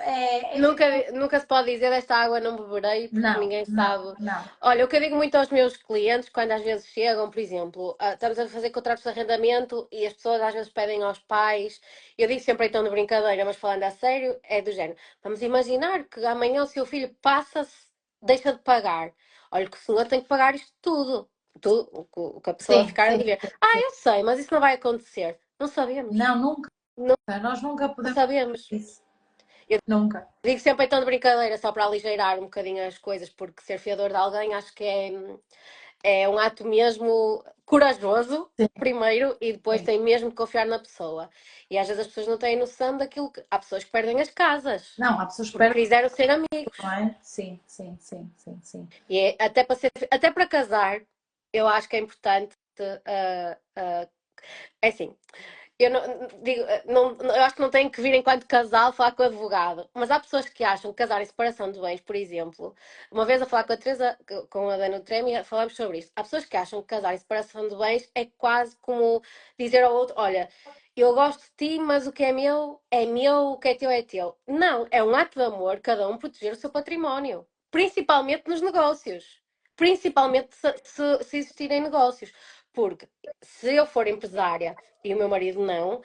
Nunca, nunca se pode dizer desta água não beberei, porque Não, ninguém não, sabe. não. Olha, o que eu digo muito aos meus clientes, quando às vezes chegam, por exemplo, estamos a fazer contratos de arrendamento e as pessoas às vezes pedem aos pais, eu digo sempre então de brincadeira, mas falando a sério, é do género. Vamos imaginar que amanhã o seu filho passa-se, deixa de pagar. Olha, que o senhor tem que pagar isto tudo. Tudo o que a pessoa Sim, ficar a sim, dizer. sim. Eu sei, mas isso não vai acontecer. Não sabemos. Não, nunca. Não Nós nunca podemos sabemos. fazer isso. Nunca. Digo sempre então de brincadeira, só para aligeirar um bocadinho as coisas, porque ser fiador de alguém acho que é um ato mesmo corajoso, Sim, primeiro, e depois sim. tem mesmo que confiar na pessoa. E às vezes as pessoas não têm noção daquilo que. Há pessoas que perdem as casas, Não, há pessoas que porque perdem, quiseram ser amigos. não é? Sim, sim, sim, sim, sim. E até para casar, eu acho que é importante. É assim, eu não, digo, eu acho que não tem que vir enquanto casal falar com o advogado. Mas há pessoas que acham que casar em separação de bens, por exemplo. Uma vez a falar com a Teresa, com a Dana Tremia, falámos sobre isto. Há pessoas que acham que casar em separação de bens é quase como dizer ao outro: olha, eu gosto de ti, mas o que é meu, o que é teu. Não, é um ato de amor, cada um proteger o seu património. Principalmente nos negócios. Principalmente se existirem negócios. Porque se eu for empresária e o meu marido não,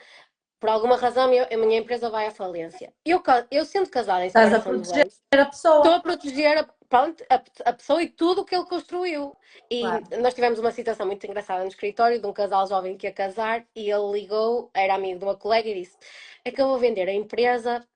por alguma razão a minha empresa vai à falência. Eu sendo casada em Estás a separação de proteger bens, a pessoa. estou a proteger pronto, a pessoa e tudo o que ele construiu. E Claro. nós tivemos uma situação muito engraçada no escritório de um casal jovem que ia casar e ele ligou, era amigo de uma colega e disse: é que eu vou vender a empresa,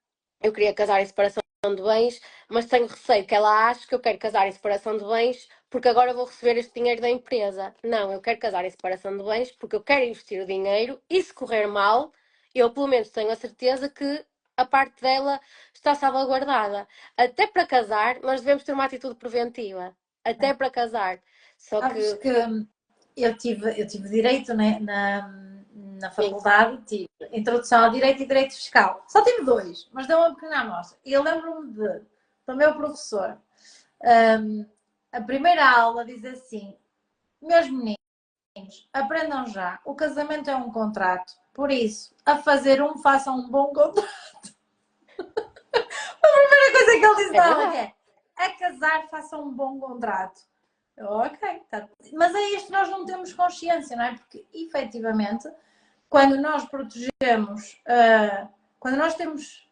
eu queria casar em separação de bens, mas tenho receio que ela ache que eu quero casar em separação de bens porque agora vou receber este dinheiro da empresa. Não, eu quero casar em separação de bens porque eu quero investir o dinheiro e se correr mal, eu pelo menos tenho a certeza que a parte dela está salvaguardada. Até para casar, nós devemos ter uma atitude preventiva. Até para casar. Só Sabes que, que eu tive direito, né, na sim, faculdade, tive introdução ao direito e direito fiscal. Só tive dois, mas deu uma pequena amostra. E eu lembro-me do meu professor, a primeira aula diz assim: meus meninos, aprendam já, o casamento é um contrato, por isso, a fazer façam um bom contrato. A primeira coisa que ele disse na aula é, a casar, façam um bom contrato. Ok, tá. Mas é isto que nós não temos consciência, não é? Porque, efetivamente, quando nós protegemos, quando nós temos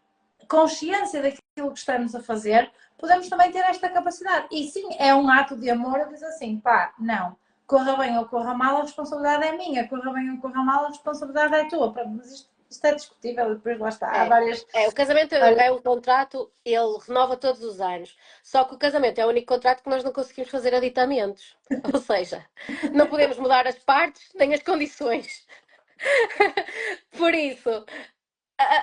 consciência daquilo que estamos a fazer, podemos também ter esta capacidade. E sim, é um ato de amor, diz assim, pá, não, corra bem ou corra mal, a responsabilidade é minha, corra bem ou corra mal, a responsabilidade é tua. Mas isto é discutível e depois lá está. Há várias... o casamento é um contrato, ele renova todos os anos. Só que o casamento é o único contrato que nós não conseguimos fazer aditamentos. Ou seja, não podemos mudar as partes nem as condições. Por isso,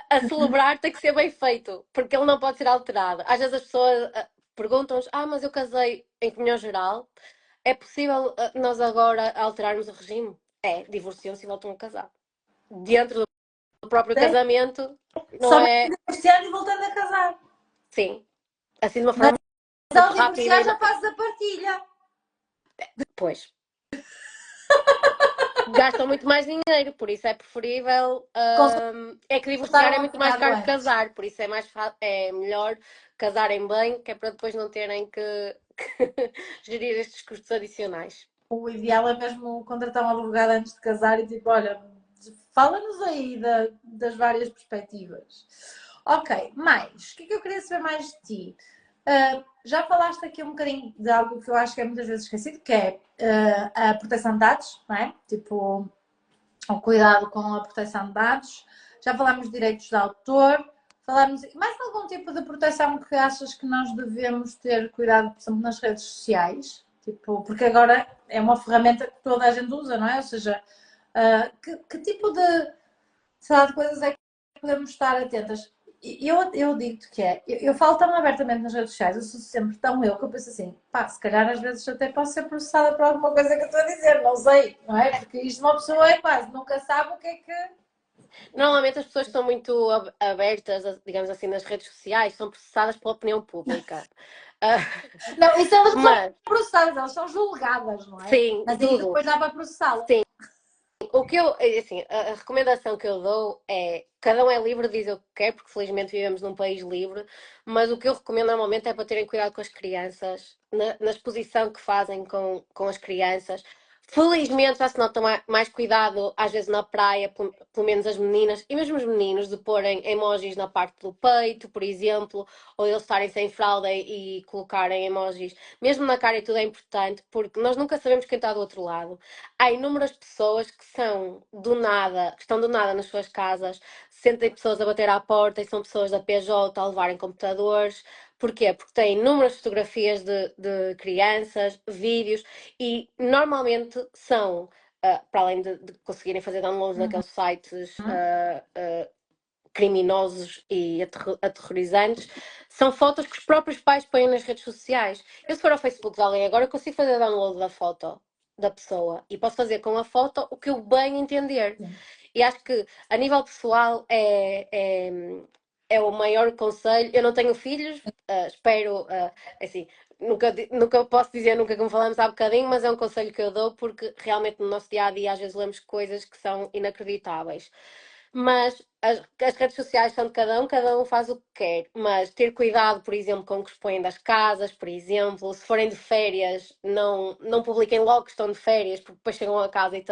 a celebrar tem que ser bem feito, porque ele não pode ser alterado. Às vezes as pessoas perguntam-nos: mas eu casei em comunhão geral, é possível nós agora alterarmos o regime? É, divorciam-se e voltam a casar. Dentro do próprio casamento, não Só é? divorciando e voltando a casar. Sim, assim de uma forma Mas ao rápida. divorciar já fazes a partilha. Depois. Gastam muito mais dinheiro, por isso é preferível. É que divorciar é muito mais caro que casar, por isso é melhor casarem bem, que é para depois não terem que gerir estes custos adicionais. O ideal é mesmo contratar um advogado antes de casar e tipo, olha, fala-nos aí das várias perspectivas. Ok, mais, o que é que eu queria saber mais de ti? Já falaste aqui um bocadinho de algo que eu acho que é muitas vezes esquecido, que é a proteção de dados, não é? Tipo, o cuidado com a proteção de dados. Já falámos de direitos de autor. Falámos mais algum tipo de proteção que achas que nós devemos ter cuidado, por exemplo, nas redes sociais? Tipo, porque agora é uma ferramenta que toda a gente usa, não é? Ou seja, que tipo de coisas é que podemos estar atentas? Eu digo-te que eu falo tão abertamente nas redes sociais, eu sou sempre tão eu que eu penso assim, pá, se calhar às vezes até posso ser processada por alguma coisa que eu estou a dizer, não sei, não é? Porque isto uma pessoa é quase, nunca sabe o que é que... Normalmente as pessoas que são muito abertas, digamos assim, nas redes sociais, são processadas pela opinião pública. Não, isso elas não são Mas, processadas, elas são julgadas, não é? sim, Mas aí tudo. depois dá para processá-las. Sim. O que assim, a recomendação que eu dou é cada um é livre de dizer o que quer, porque felizmente vivemos num país livre, mas o que eu recomendo normalmente é para terem cuidado com as crianças, na exposição que fazem com as crianças. Felizmente já se nota mais cuidado, às vezes na praia, pelo menos as meninas e mesmo os meninos, de porem emojis na parte do peito, por exemplo, ou eles estarem sem fralda e colocarem emojis, mesmo na cara e tudo é importante, porque nós nunca sabemos quem está do outro lado. Há inúmeras pessoas que estão do nada nas suas casas, sentem pessoas a bater à porta e são pessoas da PJ a levarem computadores. Porquê? Porque têm inúmeras fotografias de crianças, vídeos e normalmente são, para além de conseguirem fazer downloads naqueles sites criminosos e aterrorizantes, são fotos que os próprios pais põem nas redes sociais. Eu, se for ao Facebook de alguém agora, eu consigo fazer download da foto da pessoa e posso fazer com a foto o que eu bem entender. Sim. E acho que, a nível pessoal, é o maior conselho. Eu não tenho filhos, espero, assim, nunca posso dizer nunca como falamos há bocadinho, mas é um conselho que eu dou porque realmente no nosso dia a dia às vezes lemos coisas que são inacreditáveis. Mas as redes sociais são de cada um faz o que quer. Mas ter cuidado, por exemplo, com o que expõem das casas, por exemplo, se forem de férias, não publiquem logo que estão de férias, porque depois chegam a casa e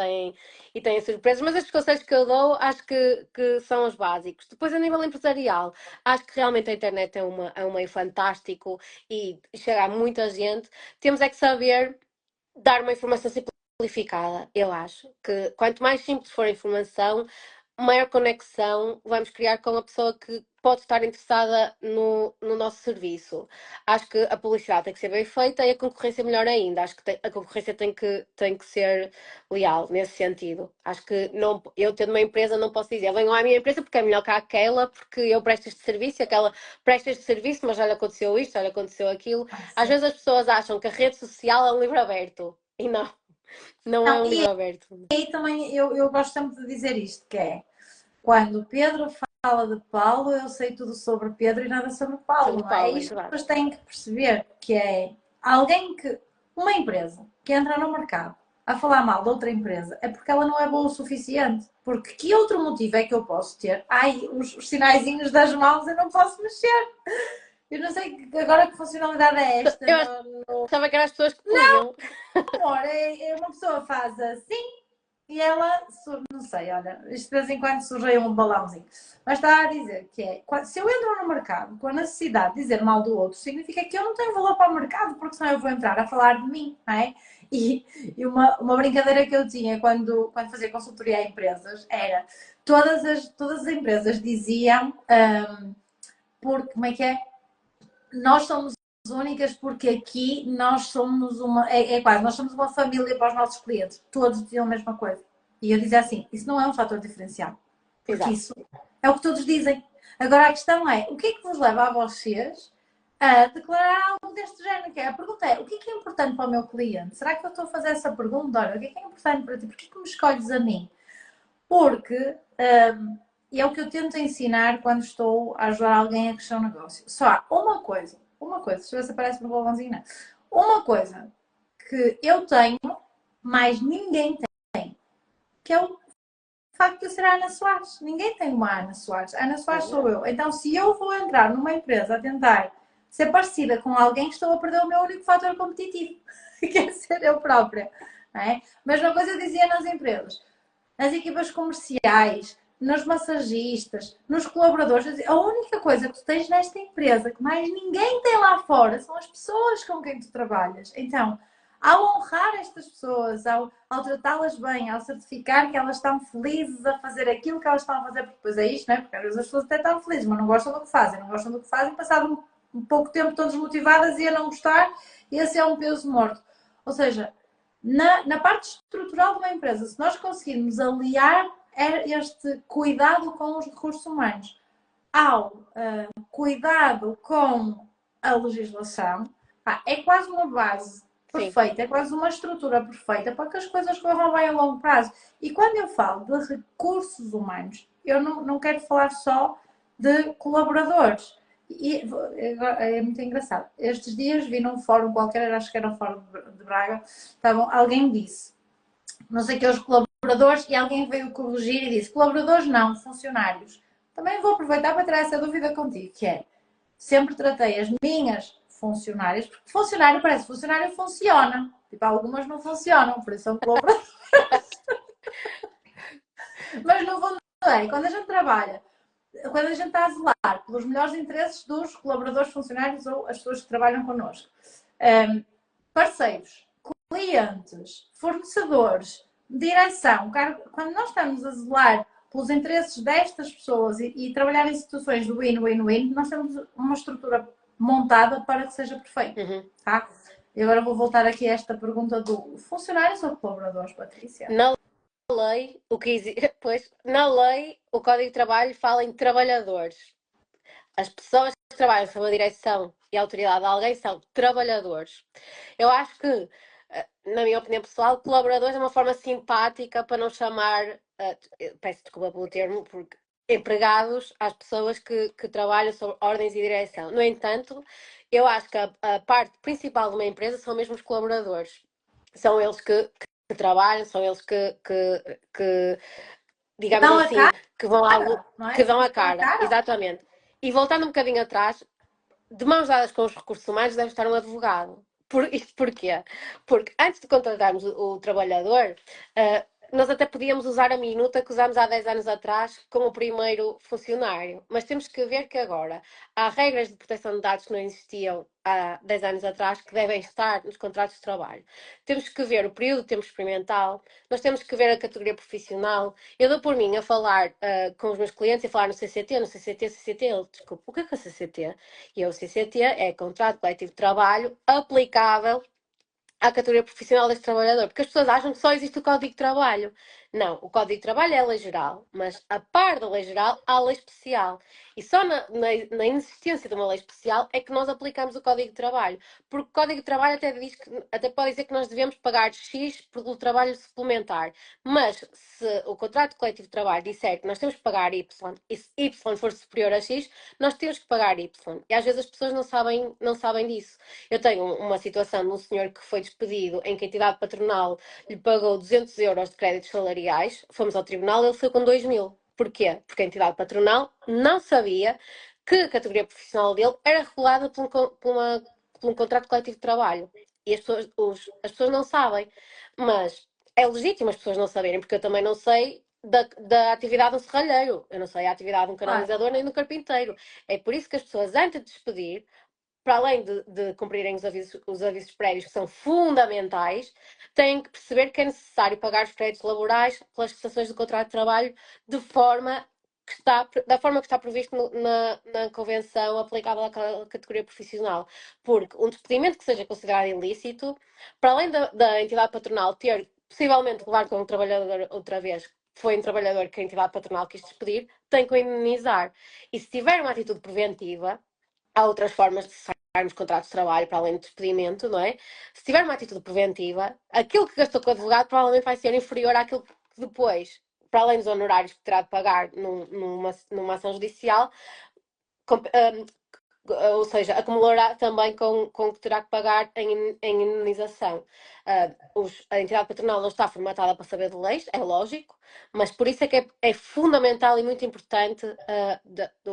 têm surpresas. Mas estes conselhos que eu dou, acho que são os básicos. Depois, a nível empresarial, acho que realmente a internet é um meio fantástico e chega a muita gente. Temos é que saber dar uma informação simplificada, eu acho. Que quanto mais simples for a informação, maior conexão vamos criar com a pessoa que pode estar interessada no nosso serviço. Acho que a publicidade tem que ser bem feita e a concorrência melhor ainda. Acho que a concorrência tem que ser leal nesse sentido. Acho que não, eu tendo uma empresa não posso dizer venham à minha empresa porque é melhor que aquela, porque eu presto este serviço, aquela presta este serviço, mas olha aconteceu isto, olha aconteceu aquilo. Às vezes as pessoas acham que a rede social é um livro aberto e não é Não, um e livro aberto. aí também eu gosto sempre de dizer isto, que é quando Pedro fala de Paulo, eu sei tudo sobre Pedro e nada sobre Paulo, Sobre não é? É Paulo, é isto que verdade. vocês têm que perceber, que é alguém uma empresa que entra no mercado, a falar mal de outra empresa é porque ela não é boa o suficiente. Porque que outro motivo é que eu posso ter? Ai, os sinaizinhos das mãos eu não posso mexer. Eu não sei agora que funcionalidade é esta. Eu achava que eram as pessoas que podiam. Amor, é uma pessoa faz assim e ela, não sei, olha, isto de vez em quando surge aí um balãozinho. Mas está a dizer que é, se eu entro no mercado com a necessidade de dizer mal do outro, significa que eu não tenho valor para o mercado, porque senão eu vou entrar a falar de mim, não é? E uma brincadeira que eu tinha quando fazia consultoria a empresas era todas as empresas diziam, como é que é? Nós somos únicas porque aqui nós somos quase, nós somos uma família para os nossos clientes. Todos diziam a mesma coisa. E eu dizia assim, isso não é um fator diferencial. Porque Exato. isso é o que todos dizem. Agora a questão é, o que é que vos leva a vocês a declarar algo deste género? A pergunta é, o que é importante para o meu cliente? Será que eu estou a fazer essa pergunta? Olha, o que é importante para ti? Porquê que me escolhes a mim? Porque é o que eu tento ensinar quando estou a ajudar alguém a crescer um negócio. Só há uma coisa, deixa eu ver se aparece no balãozinho, não. Uma coisa que eu tenho, mas ninguém tem, que é o facto de eu ser a Ana Soares. Ninguém tem uma Ana Soares. A Ana Soares sou eu. Então, se eu vou entrar numa empresa a tentar ser parecida com alguém, estou a perder o meu único fator competitivo, que é ser eu própria. Não é? Mas uma coisa eu dizia nas empresas, nas equipas comerciais, nos massagistas, nos colaboradores. A única coisa que tu tens nesta empresa que mais ninguém tem lá fora são as pessoas com quem tu trabalhas. Então, ao honrar estas pessoas, ao tratá-las bem, ao certificar que elas estão felizes a fazer aquilo que elas estão a fazer, porque depois é isto, não é? Porque às vezes as pessoas até estão felizes, mas não gostam do que fazem. Não gostam do que fazem, passado um pouco tempo estão desmotivadas e a não gostar, e esse é um peso morto. Ou seja, na parte estrutural de uma empresa, se nós conseguirmos aliar este cuidado com os recursos humanos ao cuidado com a legislação, é quase uma base perfeita, é quase uma estrutura perfeita para que as coisas corram bem a longo prazo. E quando eu falo de recursos humanos, eu não quero falar só de colaboradores. E é muito engraçado. Estes dias vi num fórum qualquer, acho que era um fórum de Braga, alguém disse, não sei que, os colaboradores, e alguém veio corrigir e disse, colaboradores não, funcionários. Também vou aproveitar para tirar essa dúvida contigo, que é, sempre tratei as minhas funcionárias, porque funcionário parece, funcionário funciona. Tipo, algumas não funcionam, por isso são colaboradores. Mas no fundo é, quando a gente trabalha, quando a gente está a zelar pelos melhores interesses dos colaboradores, funcionários ou as pessoas que trabalham connosco, parceiros, clientes, fornecedores, direção, quando nós estamos a zelar pelos interesses destas pessoas e trabalhar em situações do win-win-win, nós temos uma estrutura montada para que seja perfeito. Uhum. Tá? E agora vou voltar aqui a esta pergunta do funcionários ou colaboradores, Patrícia? Na lei, pois, na lei, o Código de Trabalho fala em trabalhadores. As pessoas que trabalham sob a direção e a autoridade de alguém são trabalhadores. Eu acho que, na minha opinião pessoal, colaboradores é uma forma simpática para não chamar, peço desculpa pelo termo, porque empregados às pessoas que trabalham sob ordens e direção. No entanto, eu acho que a parte principal de uma empresa são mesmo os colaboradores. São eles que trabalham, são eles que digamos Dão assim, que vão algo, não é? que dão a cara. Exatamente. E voltando um bocadinho atrás, de mãos dadas com os recursos humanos deve estar um advogado. Isto porquê? Porque antes de contratarmos o trabalhador, nós até podíamos usar a minuta que usámos há 10 anos atrás com o primeiro funcionário. Mas temos que ver que agora há regras de proteção de dados que não existiam há 10 anos atrás que devem estar nos contratos de trabalho. Temos que ver o período de tempo experimental, nós temos que ver a categoria profissional. Eu dou por mim a falar com os meus clientes e a falar no CCT, CCT. Desculpa, o que é o CCT? E o CCT é Contrato Coletivo de Trabalho aplicável à categoria profissional deste trabalhador, porque as pessoas acham que só existe o Código de Trabalho. Não, o Código de Trabalho é a lei geral, mas a par da lei geral há a lei especial. E só na inexistência de uma lei especial é que nós aplicamos o Código de Trabalho. Porque o Código de Trabalho até pode dizer que nós devemos pagar X pelo trabalho suplementar. Mas se o contrato coletivo de trabalho disser que nós temos que pagar Y e se Y for superior a X, nós temos que pagar Y. E às vezes as pessoas não sabem disso. Eu tenho uma situação de um senhor que foi despedido em que a entidade patronal lhe pagou 200 euros de créditos salariais, fomos ao tribunal e ele foi com 2.000. Porquê? Porque a entidade patronal não sabia que a categoria profissional dele era regulada por um contrato coletivo de trabalho. E as pessoas não sabem. Mas é legítimo as pessoas não saberem, porque eu também não sei da atividade do serralheiro. Eu não sei a atividade de um Claro. canalizador nem do carpinteiro. É por isso que as pessoas, antes de despedir, para além de cumprirem os avisos prévios, que são fundamentais, têm que perceber que é necessário pagar os créditos laborais pelas prestações do contrato de trabalho da forma que está previsto na convenção aplicável àquela categoria profissional. Porque um despedimento que seja considerado ilícito, para além da entidade patronal ter possivelmente levar com o trabalhador outra vez, foi um trabalhador que a entidade patronal quis despedir, tem que o indemnizar. E se tiver uma atitude preventiva, há outras formas de cessarmos contratos de trabalho para além do despedimento, não é? Se tiver uma atitude preventiva, aquilo que gastou com o advogado provavelmente vai ser inferior àquilo que depois, para além dos honorários que terá de pagar numa ação judicial, ou seja, acumulará também com o que terá que pagar em indenização. A entidade patronal não está formatada para saber de leis, é lógico, mas por isso é que é fundamental e muito importante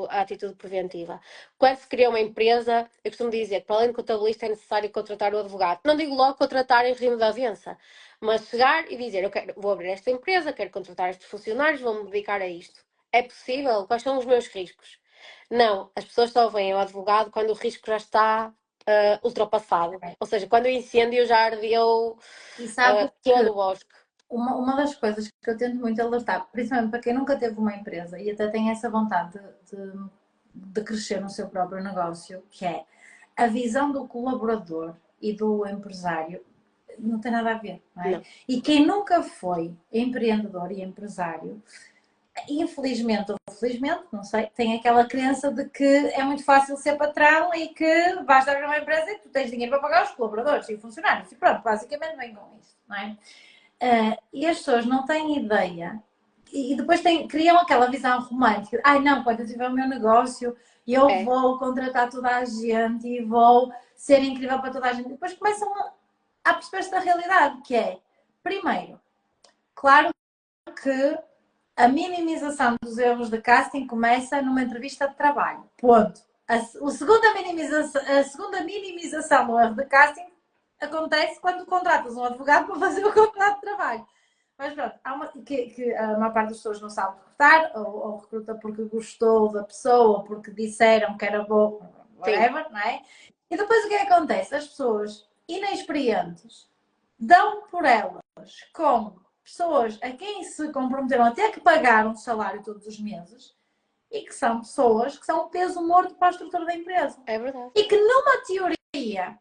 a atitude preventiva. Quando se cria uma empresa, eu costumo dizer que para além do contabilista é necessário contratar o advogado. Não digo logo contratar em regime de avança, mas chegar e dizer, vou abrir esta empresa, quero contratar estes funcionários, vou-me dedicar a isto. É possível? Quais são os meus riscos? Não, as pessoas só veem o advogado quando o risco já está ultrapassado. Ou seja, quando o incêndio já ardeu E sabes que todo o bosque. uma das coisas que eu tento muito alertar, principalmente para quem nunca teve uma empresa e até tem essa vontade de crescer no seu próprio negócio, que é a visão do colaborador e do empresário não tem nada a ver, não é? Não. E quem nunca foi empreendedor e empresário, infelizmente ou felizmente, não sei, tem aquela crença de que é muito fácil ser patrão e que basta abrir uma empresa e tu tens dinheiro para pagar os colaboradores e funcionários. E pronto, basicamente vem com isso, não é? E as pessoas não têm ideia e depois criam aquela visão romântica. Ai não, quando eu tiver o meu negócio, eu vou contratar toda a gente e vou ser incrível para toda a gente. E depois começam a perceber-se da realidade, que é, primeiro, claro que a minimização dos erros de casting começa numa entrevista de trabalho. Ponto. A segunda minimização do erro de casting acontece quando contratas um advogado para fazer o contrato de trabalho. Mas pronto, que a maior parte das pessoas não sabe recrutar, ou recruta porque gostou da pessoa, ou porque disseram que era bom, whatever, não é? E depois o que é que acontece? As pessoas inexperientes dão por elas com pessoas a quem se comprometeram a ter que pagar um salário todos os meses e que são pessoas que são um peso morto para a estrutura da empresa. É verdade. E que numa teoria,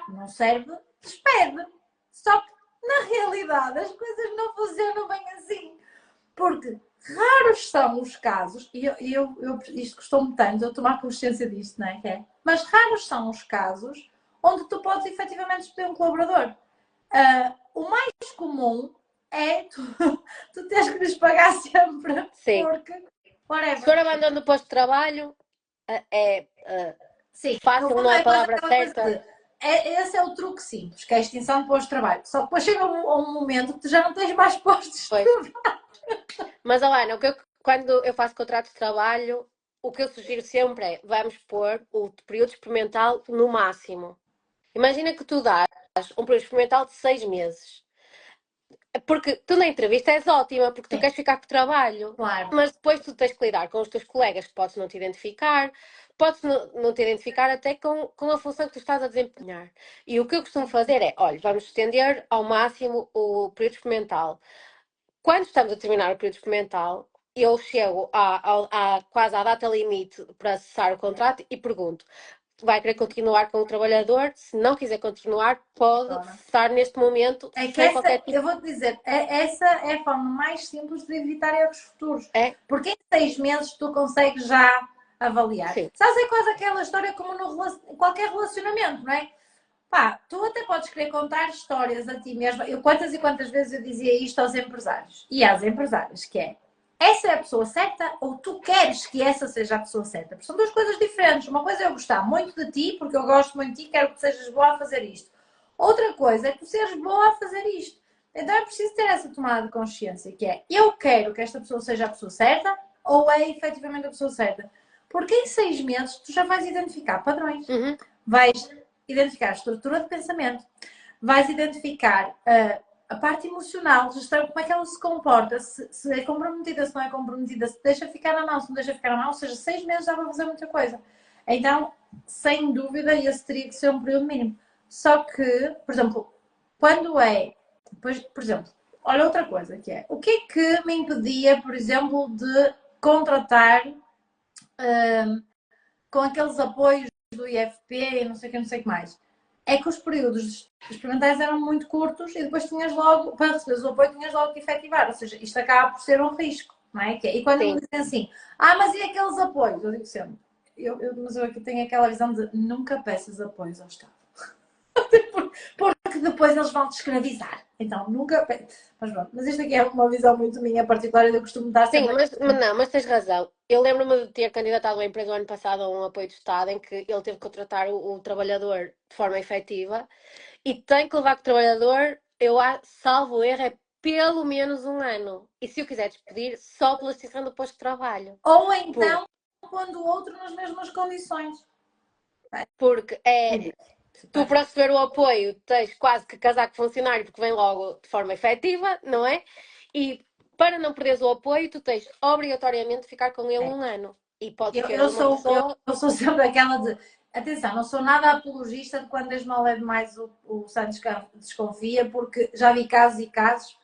não serve, despede. Só que na realidade as coisas não funcionam bem assim. Porque raros são os casos, e isto custou-me tanto eu tomar consciência disto, não é? Mas raros são os casos onde tu podes efetivamente despedir um colaborador. O mais comum é tu teres que lhes pagar sempre. Sim. Porque, whatever. Se for abandono do posto de trabalho, Sim, fácil não é a palavra certa. Esse é o truque simples, que é a extinção de postos de trabalho. Só que depois chega um momento que tu já não tens mais postos de trabalho. Mas, Alana, quando eu faço contrato de trabalho, o que eu sugiro sempre é, vamos pôr o período experimental no máximo. Imagina que tu dás um período experimental de 6 meses. Porque tu na entrevista és ótima, porque tu queres ficar com o trabalho. Claro. Mas depois tu tens que lidar com os teus colegas que podes não te identificar, podes não te identificar até com a função que tu estás a desempenhar. E o que eu costumo fazer é, olha, vamos estender ao máximo o período experimental. Quando estamos a terminar o período experimental, eu chego quase à data limite para cessar o contrato e pergunto, vai querer continuar com o trabalhador. Se não quiser continuar, pode estar neste momento É que sem qualquer tipo. eu vou-te dizer, essa é a forma mais simples de evitar erros futuros. É? Porque em 6 meses tu consegues já avaliar. Sim. Sabes, é quase aquela história como em qualquer relacionamento, não é? Pá, tu até podes querer contar histórias a ti mesma. Eu quantas e quantas vezes eu dizia isto aos empresários e às empresárias, que é essa é a pessoa certa ou tu queres que essa seja a pessoa certa? Porque são duas coisas diferentes. Uma coisa é eu gostar muito de ti, porque eu gosto muito de ti, quero que sejas boa a fazer isto. Outra coisa é tu seres boa a fazer isto. Então é preciso ter essa tomada de consciência, que é eu quero que esta pessoa seja a pessoa certa ou é efetivamente a pessoa certa. Porque em 6 meses tu já vais identificar padrões. Uhum. Vais identificar a estrutura de pensamento, vais identificar a parte emocional, gestão, como é que ela se comporta, se é comprometida, se não é comprometida, se deixa ficar na mão, se não deixa ficar na mão, ou seja, 6 meses já vai fazer muita coisa. Então, sem dúvida, esse teria que ser um período mínimo. Só que, por exemplo, quando é, depois, por exemplo, olha outra coisa que é, o que é que me impedia, por exemplo, de contratar com aqueles apoios do IFP e não sei o que, não sei o que mais. É que os períodos experimentais eram muito curtos e depois tinhas logo, para receber o apoio, tinhas logo que efetivar. Ou seja, isto acaba por ser um risco, não é? E quando me dizem assim, mas e aqueles apoios? Eu digo sempre, mas eu aqui tenho aquela visão de nunca peças apoios ao Estado. Porque depois eles vão te escravizar. Então, nunca. Mas isto aqui é uma visão muito minha particular e eu costumo dar Sim, sempre. mas tens razão. Eu lembro-me de ter candidatado a uma empresa o ano passado a um apoio de Estado em que ele teve que contratar o trabalhador de forma efetiva e tem que levar com o trabalhador, salvo erro, é pelo menos um ano. E se o quiser despedir, só pela extinção do posto de trabalho. Ou então, quando o outro nas mesmas condições. Porque tu para receber o apoio tens quase que casar com o funcionário porque vem logo de forma efetiva, não é? E para não perderes o apoio, tu tens obrigatoriamente de ficar com ele um ano. E pode ser uma pessoa. Eu sou sempre aquela de. Atenção, não sou nada apologista de quando desde mal é demais o Santos desconfia, porque já vi casos e casos,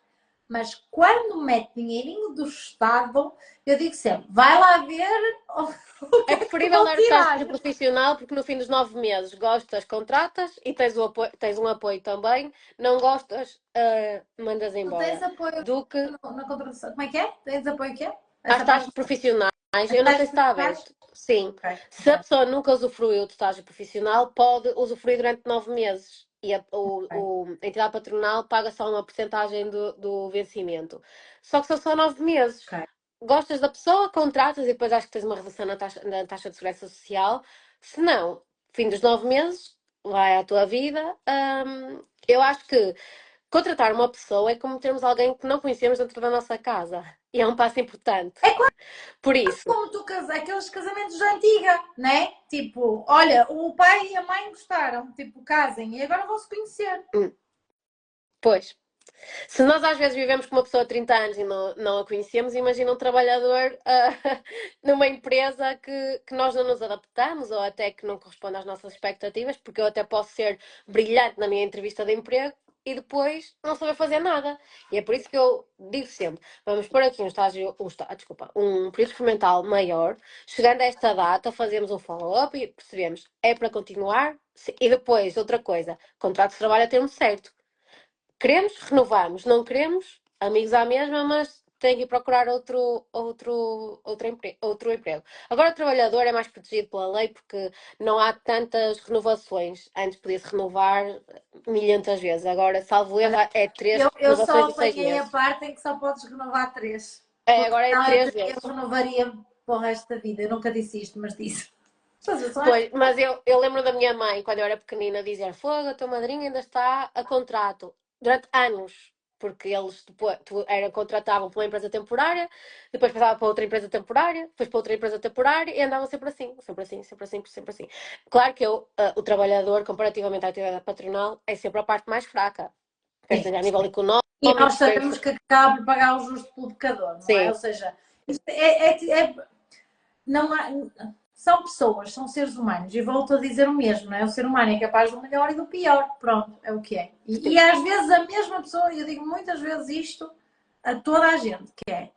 mas quando mete dinheirinho do Estado, eu digo sempre: vai lá ver o que É é que preferível vão dar o tirar. estágio profissional porque no fim dos 9 meses gostas, contratas e tens um apoio também. Não gostas, mandas Tu tens embora. apoio Do que na contratação. Como é que é? Tens apoio o quê? há Essa parte estágios profissionais, das eu não sei se taxas está profissionais? aberto. Sim. Ok, Se a ok, pessoa nunca usufruiu de estágio profissional, pode usufruir durante 9 meses. E ok. a entidade patronal paga só uma porcentagem do vencimento. Só que são só 9 meses. Ok. Gostas da pessoa, contratas e depois acho que tens uma redução na taxa de segurança social. Se não, fim dos 9 meses, vai à tua vida. Eu acho que contratar uma pessoa é como termos alguém que não conhecemos dentro da nossa casa. E é um passo importante. É Por isso, como tu aqueles casamentos de antiga, né? Tipo, olha, o pai e a mãe gostaram, tipo, casem e agora vão se conhecer. pois, se nós às vezes vivemos com uma pessoa de 30 anos e não a conhecemos, imagina um trabalhador numa empresa que nós não nos adaptamos ou até que não corresponde às nossas expectativas, porque eu até posso ser brilhante na minha entrevista de emprego e depois não saber fazer nada. E é por isso que eu digo sempre, vamos pôr aqui um período experimental maior, chegando a esta data, fazemos um follow-up e percebemos, é para continuar? E depois, outra coisa, contrato de trabalho a termo certo. Queremos, renovamos. Não queremos, amigos à mesma, mas tem que procurar outro emprego. Agora o trabalhador é mais protegido pela lei porque não há tantas renovações. Antes podia-se renovar milhentas vezes. Agora, salvo erro, é três Eu renovações só em 6 meses. apanhei a parte em que só podes renovar 3. É, Porque agora é não, três eu vezes. renovaria para o resto da vida. Eu nunca disse isto, mas disse. Pois, mas eu lembro da minha mãe, quando eu era pequenina, dizer: Fogo, a tua madrinha ainda está a contrato durante anos, porque eles depois contratavam por uma empresa temporária, depois passavam para outra empresa temporária, depois para outra empresa temporária e andavam sempre assim, sempre assim, sempre assim, sempre assim. Claro que o trabalhador, comparativamente à atividade patronal, é sempre a parte mais fraca, quer Sim. seja a nível económico, E nós quer sabemos que acaba por pagar o justo pelo pecador, não é? sim, Ou seja, não há, são pessoas, são seres humanos. E volto a dizer o mesmo, não é? O ser humano é capaz do melhor e do pior. Pronto, é o que é. E sim. às vezes a mesma pessoa, e eu digo muitas vezes isto a toda a gente, que é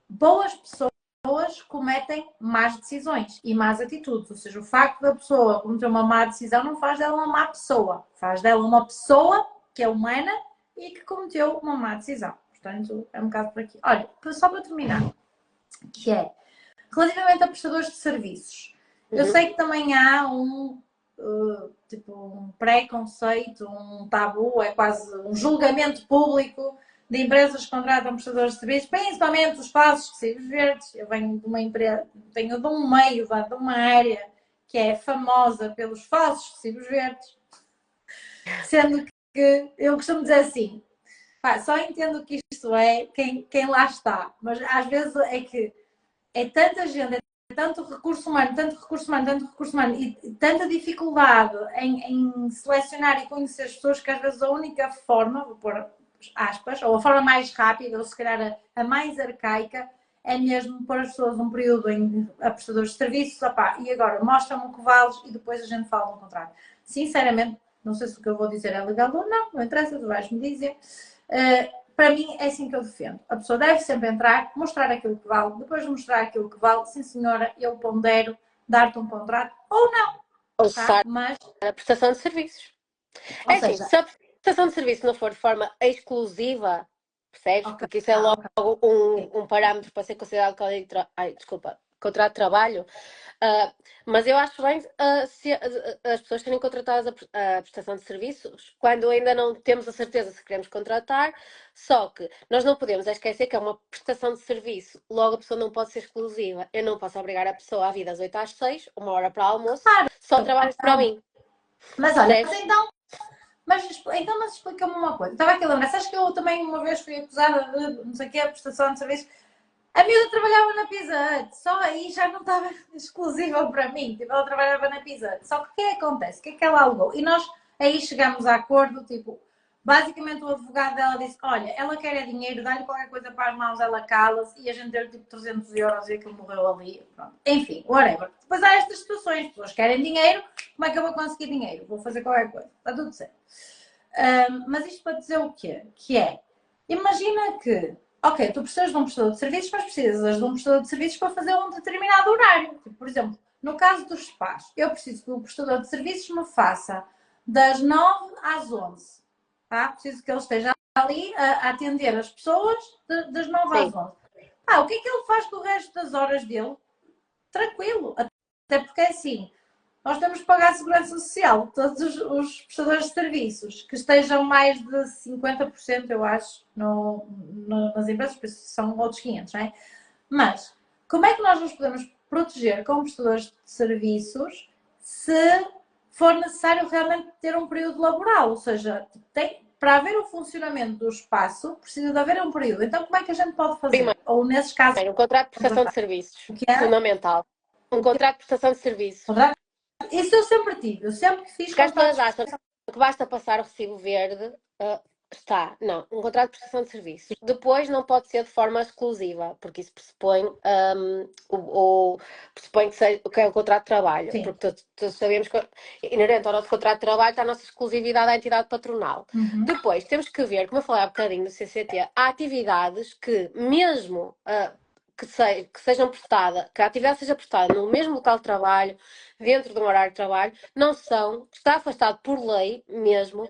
boas pessoas pessoas cometem más decisões e más atitudes. Ou seja, o facto da pessoa cometer uma má decisão não faz dela uma má pessoa. Faz dela uma pessoa que é humana e que cometeu uma má decisão. Portanto, é um bocado por aqui. Olha, só para terminar, que é relativamente a prestadores de serviços. Eu sei que também há tipo um preconceito, um tabu, é quase um julgamento público de empresas que contratam prestadores de serviços, principalmente os falsos recibos verdes. Eu venho de uma empresa, venho de um meio, de uma área que é famosa pelos falsos recibos verdes, sendo que eu costumo dizer assim, pá, só entendo que isto é quem lá está, mas às vezes é que é tanta gente, é tanto recurso humano, tanto recurso humano, tanto recurso humano e tanta dificuldade em selecionar e conhecer as pessoas que às vezes a única forma, vou pôr aspas, ou a forma mais rápida, ou se calhar a mais arcaica, é mesmo pôr as pessoas um período a prestadores de serviços, opá, e agora mostra-me o que vales e depois a gente fala no contrato. Sinceramente, não sei se o que eu vou dizer é legal ou não, não interessa, tu vais-me dizer. Para mim é assim que eu defendo. A pessoa deve sempre entrar, mostrar aquilo que vale, depois de mostrar aquilo que vale, sim senhora, eu pondero dar-te um contrato ou não. Ou tá? Mas, a prestação de serviços. ou É assim, seja, se a prestação de serviço não for de forma exclusiva, percebes? okay, Porque isso é logo okay. um parâmetro para ser considerado contrato de trabalho. Mas eu acho bem se as pessoas serem contratadas a prestação de serviços quando ainda não temos a certeza se queremos contratar, só que nós não podemos esquecer que é uma prestação de serviço, logo a pessoa não pode ser exclusiva. Eu não posso obrigar a pessoa a vir das 8 às 6, uma hora para almoço, Claro, só trabalhas para mim. mas olha, Percebes? mas explica-me uma coisa. Estava aqui a lembrar, sabes que eu também uma vez fui acusada de não sei o que, prestação de serviço. A miúda trabalhava na Pizza Hut, só aí já não estava exclusiva para mim. Tipo, ela trabalhava na Pizza Hut. Só que o que é que acontece? O que é que ela alegou? E nós aí chegamos a acordo, tipo, basicamente o advogado dela disse, olha, ela quer é dinheiro, dá-lhe qualquer coisa para as mãos, ela cala-se, e a gente deu tipo 300 euros e aquilo morreu ali. Pronto. Enfim, whatever. Depois há estas situações, as pessoas querem dinheiro, como é que eu vou conseguir dinheiro? Vou fazer qualquer coisa. Está tudo certo. Mas isto para dizer o quê? Que é, imagina que ok, tu precisas de um prestador de serviços, mas precisas de um prestador de serviços para fazer um determinado horário. Tipo, por exemplo, no caso dos spas, eu preciso que o prestador de serviços me faça das 9 às 11. Tá? Preciso que ele esteja ali a atender as pessoas das 9 às Sim. 11. O que é que ele faz com o resto das horas dele? Tranquilo. Até porque é assim, nós temos que pagar a segurança social. Todos os prestadores de serviços que estejam mais de 50%, eu acho, nas empresas, por isso são outros 500, não é? Mas, como é que nós nos podemos proteger como prestadores de serviços se for necessário realmente ter um período laboral? Ou seja, para haver o funcionamento do espaço, precisa de haver um período. Então, como é que a gente pode fazer? Ou nesses casos... Um contrato de prestação de serviços. O que é? Fundamental. Um contrato de prestação de serviços. Isso eu sempre tive. Eu sempre fiz Porque as pessoas contratos. acham que basta passar o recibo verde, está. Não, um contrato de prestação de serviços. Depois não pode ser de forma exclusiva, porque isso pressupõe, pressupõe que é um contrato de trabalho. Sim. Porque todos sabemos que inerente ao nosso contrato de trabalho está a nossa exclusividade à entidade patronal. Uhum. Depois temos que ver, como eu falei há bocadinho no CCT, há atividades que mesmo... que sejam prestada, que a atividade seja prestada no mesmo local de trabalho, dentro de um horário de trabalho, não são, está afastado por lei mesmo,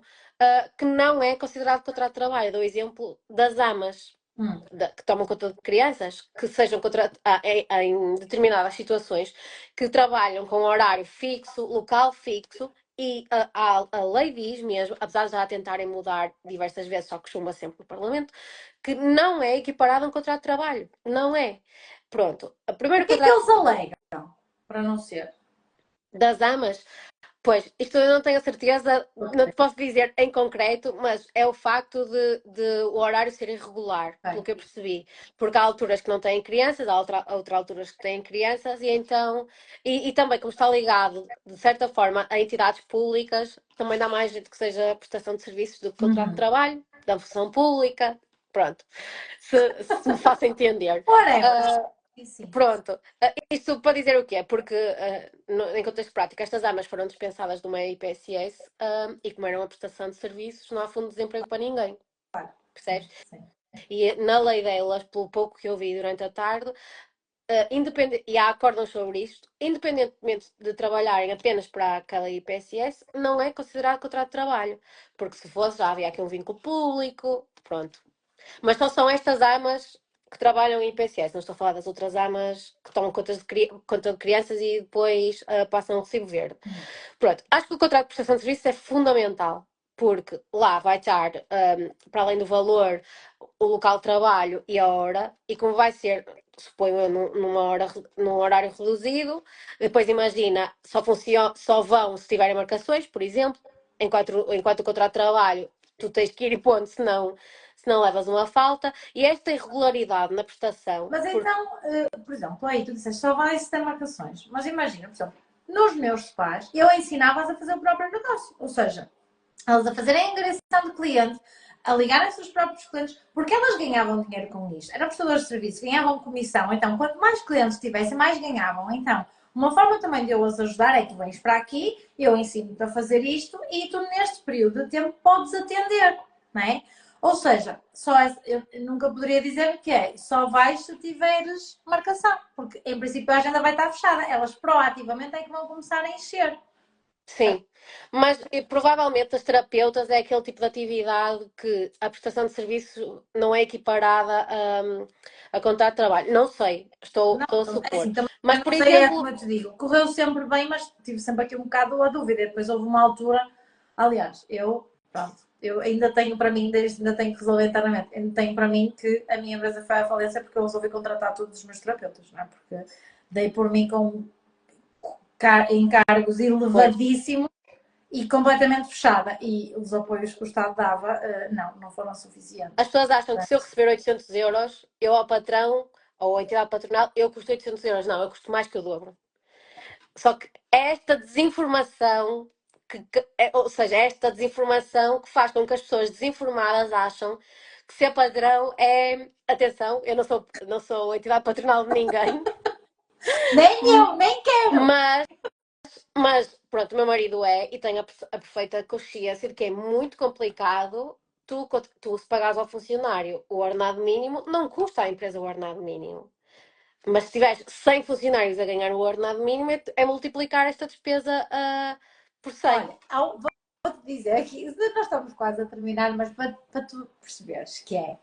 que não é considerado contrato de trabalho. Dou o exemplo das amas. Que tomam conta de crianças, que sejam em determinadas situações, que trabalham com horário fixo, local fixo, e a lei diz mesmo, apesar de já tentarem mudar diversas vezes, só que chumba sempre no Parlamento, que não é equiparado a um contrato de trabalho. Não é. Pronto. O primeiro O que é que contrato eles alegam para não ser? das amas. Pois, isto eu não tenho a certeza, não te posso dizer em concreto, mas é o facto de o horário ser irregular, pelo que eu percebi. Porque há alturas que não têm crianças, há outras alturas que têm crianças, e então, e também como está ligado, de certa forma, a entidades públicas, também dá mais jeito que seja prestação de serviços do que contrato de trabalho, da função pública, pronto, se me faço entender. Pronto, isto para dizer o quê? Porque, em contexto prático, estas armas foram dispensadas do meio IPSS, e como era uma prestação de serviços, não há fundo de desemprego para ninguém. Percebes? Sim. E na lei delas, pelo pouco que eu vi durante a tarde, e há acordos sobre isto, independentemente de trabalharem apenas para aquela IPSS, não é considerado contrato de trabalho. Porque se fosse, já havia aqui um vínculo público, pronto. Mas só são estas armas que trabalham em IPSS. Não estou a falar das outras armas que tomam conta de crianças e depois passam o recibo verde. Pronto, acho que o contrato de prestação de serviço é fundamental, porque lá vai estar, para além do valor, o local de trabalho e a hora, e como vai ser, suponho eu, num horário reduzido, depois imagina, só vão se tiverem marcações, por exemplo, enquanto o contrato de trabalho tu tens que ir e ponto, senão levas uma falta, e esta irregularidade na prestação. Mas então, por exemplo, aí tu disseste só vai se ter marcações. Mas imagina, por exemplo, nos meus spas, eu ensinava-as a fazer o próprio negócio. Ou seja, elas a fazerem a ingressão de cliente, a ligarem seus próprios clientes, porque elas ganhavam dinheiro com isto. Eram prestadores de serviço, ganhavam comissão. Então, quanto mais clientes tivessem, mais ganhavam. Então, uma forma também de eu as ajudar é que tu vens para aqui, eu ensino-te a fazer isto e tu, neste período de tempo, podes atender, não é? Ou seja, eu nunca poderia dizer que é só vais se tiveres marcação, porque em princípio a agenda vai estar fechada. Elas proativamente é que vão começar a encher. Sim, mas provavelmente as terapeutas é aquele tipo de atividade que a prestação de serviço não é equiparada a contrato de trabalho. Não sei, estou a supor. Assim, também Mas, não por sei, é exemplo, como eu te digo, correu sempre bem, mas tive sempre aqui um bocado a dúvida. E depois houve uma altura, aliás, eu ainda tenho para mim, ainda tenho que resolver internamente, ainda tenho para mim que a minha empresa foi à falência porque eu resolvi contratar todos os meus terapeutas, não é? Porque dei por mim com encargos elevadíssimos e completamente fechada. E os apoios que o Estado dava, não foram suficientes. as pessoas acham que se eu receber 800 euros, eu ao patrão ou à entidade patronal, eu custo 800 euros. Não, eu custo mais que o dobro. Só que esta desinformação, ou seja, esta desinformação que faz com que as pessoas desinformadas acham que ser padrão é. Atenção, eu não sou entidade patronal de ninguém. Nem eu, nem quero! Mas pronto, o meu marido é e tem a perfeita consciência de que é muito complicado. Tu, se pagares ao funcionário o ordenado mínimo, não custa à empresa o ordenado mínimo. Mas se tiveres 100 funcionários a ganhar o ordenado mínimo, é multiplicar esta despesa por 100. Olha, vou-te dizer aqui, nós estamos quase a terminar, mas para tu perceberes que é.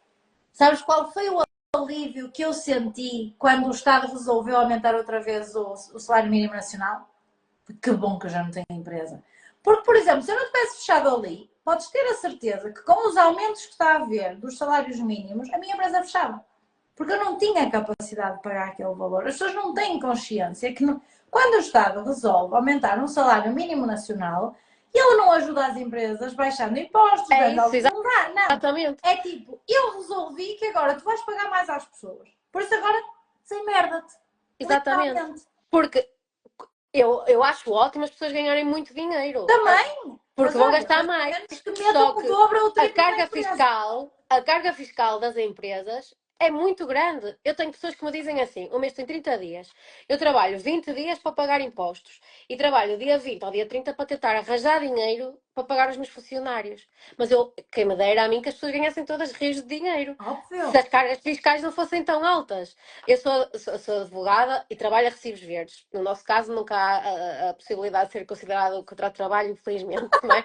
Sabes qual foi o alívio que eu senti quando o Estado resolveu aumentar outra vez o salário mínimo nacional? Que bom que eu já não tenho empresa. Porque, por exemplo, se eu não tivesse fechado ali, podes ter a certeza que com os aumentos que está a haver dos salários mínimos, a minha empresa fechava. Porque eu não tinha capacidade de pagar aquele valor. As pessoas não têm consciência que quando o Estado resolve aumentar um salário mínimo nacional, ele não ajuda as empresas baixando impostos, É dando isso, algum lugar. Não. exatamente. É tipo, eu resolvi que agora tu vais pagar mais às pessoas. Por isso agora, sem merda-te. Exatamente. Literalmente. Porque eu acho ótimo as pessoas ganharem muito dinheiro. Também. Porque vão gastar mais. Só que a carga fiscal das empresas é muito grande. Eu tenho pessoas que me dizem assim: o mês tem 30 dias. Eu trabalho 20 dias para pagar impostos e trabalho dia 20 ao dia 30 para tentar arranjar dinheiro para pagar os meus funcionários. Mas quem me dera a mim que as pessoas ganhassem todas rios de dinheiro. Óbvio. Se as cargas fiscais não fossem tão altas. Eu sou advogada e trabalho a recibos verdes. No nosso caso, nunca há a possibilidade de ser considerado o contrato de trabalho, infelizmente, não é?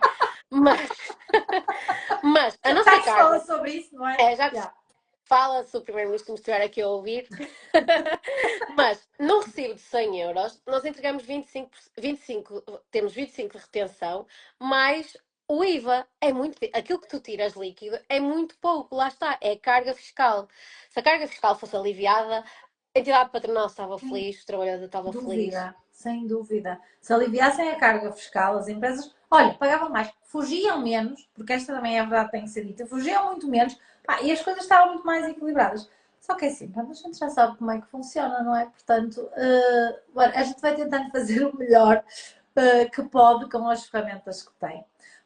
Mas a nossa Já se carga. fala sobre isso, não é? Já que fala se o Primeiro-Ministro me estiver aqui a ouvir. Mas no recibo de 100 euros, nós entregamos 25, temos 25 de retenção, mais o IVA. Aquilo que tu tiras líquido é muito pouco, lá está, é carga fiscal. Se a carga fiscal fosse aliviada, a entidade patronal estava feliz, o trabalhador estava feliz. Sem dúvida. Se aliviassem a carga fiscal, as empresas, olha, pagavam mais, fugiam menos, porque esta também é a verdade, tem que ser dita, fugiam muito menos, e as coisas estavam muito mais equilibradas. Só que é assim, a gente já sabe como é que funciona, não é? Portanto, a gente vai tentando fazer o melhor que pode com as ferramentas que tem.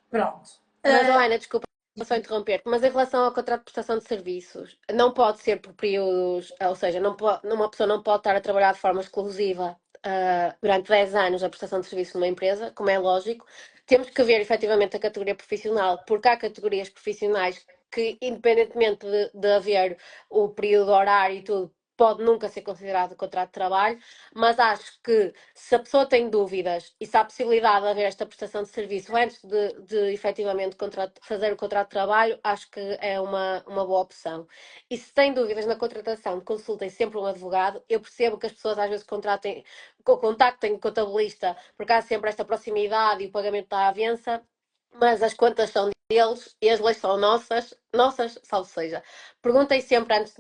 Pronto. Mas, Ana, desculpa só interromper-te, mas em relação ao contrato de prestação de serviços, não pode ser por períodos, ou seja, uma pessoa não pode estar a trabalhar de forma exclusiva durante 10 anos a prestação de serviço numa empresa, como é lógico. Temos que ver efetivamente a categoria profissional, porque há categorias profissionais que, independentemente de haver o período horário e tudo, pode nunca ser considerado contrato de trabalho, mas acho que se a pessoa tem dúvidas e se há possibilidade de haver esta prestação de serviço antes de efetivamente fazer o contrato de trabalho, acho que é uma boa opção. E se tem dúvidas na contratação, consultem sempre um advogado. Eu percebo que as pessoas às vezes contactem o contabilista porque há sempre esta proximidade e o pagamento da avança, mas as contas são deles e as leis são nossas, salvo seja. Perguntem sempre antes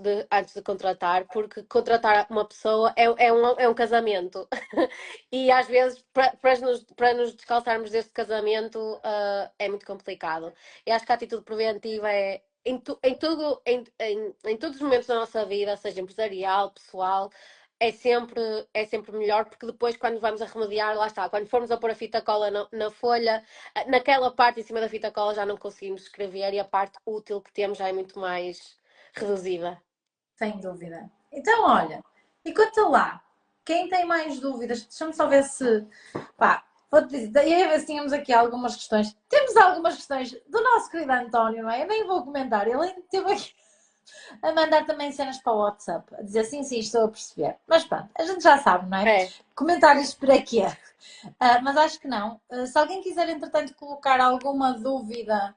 de contratar, porque contratar uma pessoa é um casamento. E às vezes, para nos descalçarmos deste casamento, é muito complicado. E acho que a atitude preventiva é em todos os momentos da nossa vida, seja empresarial, pessoal, é sempre melhor, porque depois, quando vamos a remediar, lá está, quando formos a pôr a fita cola na folha, naquela parte em cima da fita cola já não conseguimos escrever e a parte útil que temos já é muito mais reduzida. Sem dúvida. Então, olha, e conta lá, quem tem mais dúvidas, deixa-me só ver se. Pá, vou-te dizer, ia ver se tínhamos aqui algumas questões. Temos algumas questões do nosso querido António, não é? Eu nem vou comentar, ele ainda teve aqui a mandar também cenas para o WhatsApp, a dizer sim, sim, estou a perceber. Mas pronto, a gente já sabe, não é? É. Comentários por aqui. Mas acho que não. Se alguém quiser, entretanto, colocar alguma dúvida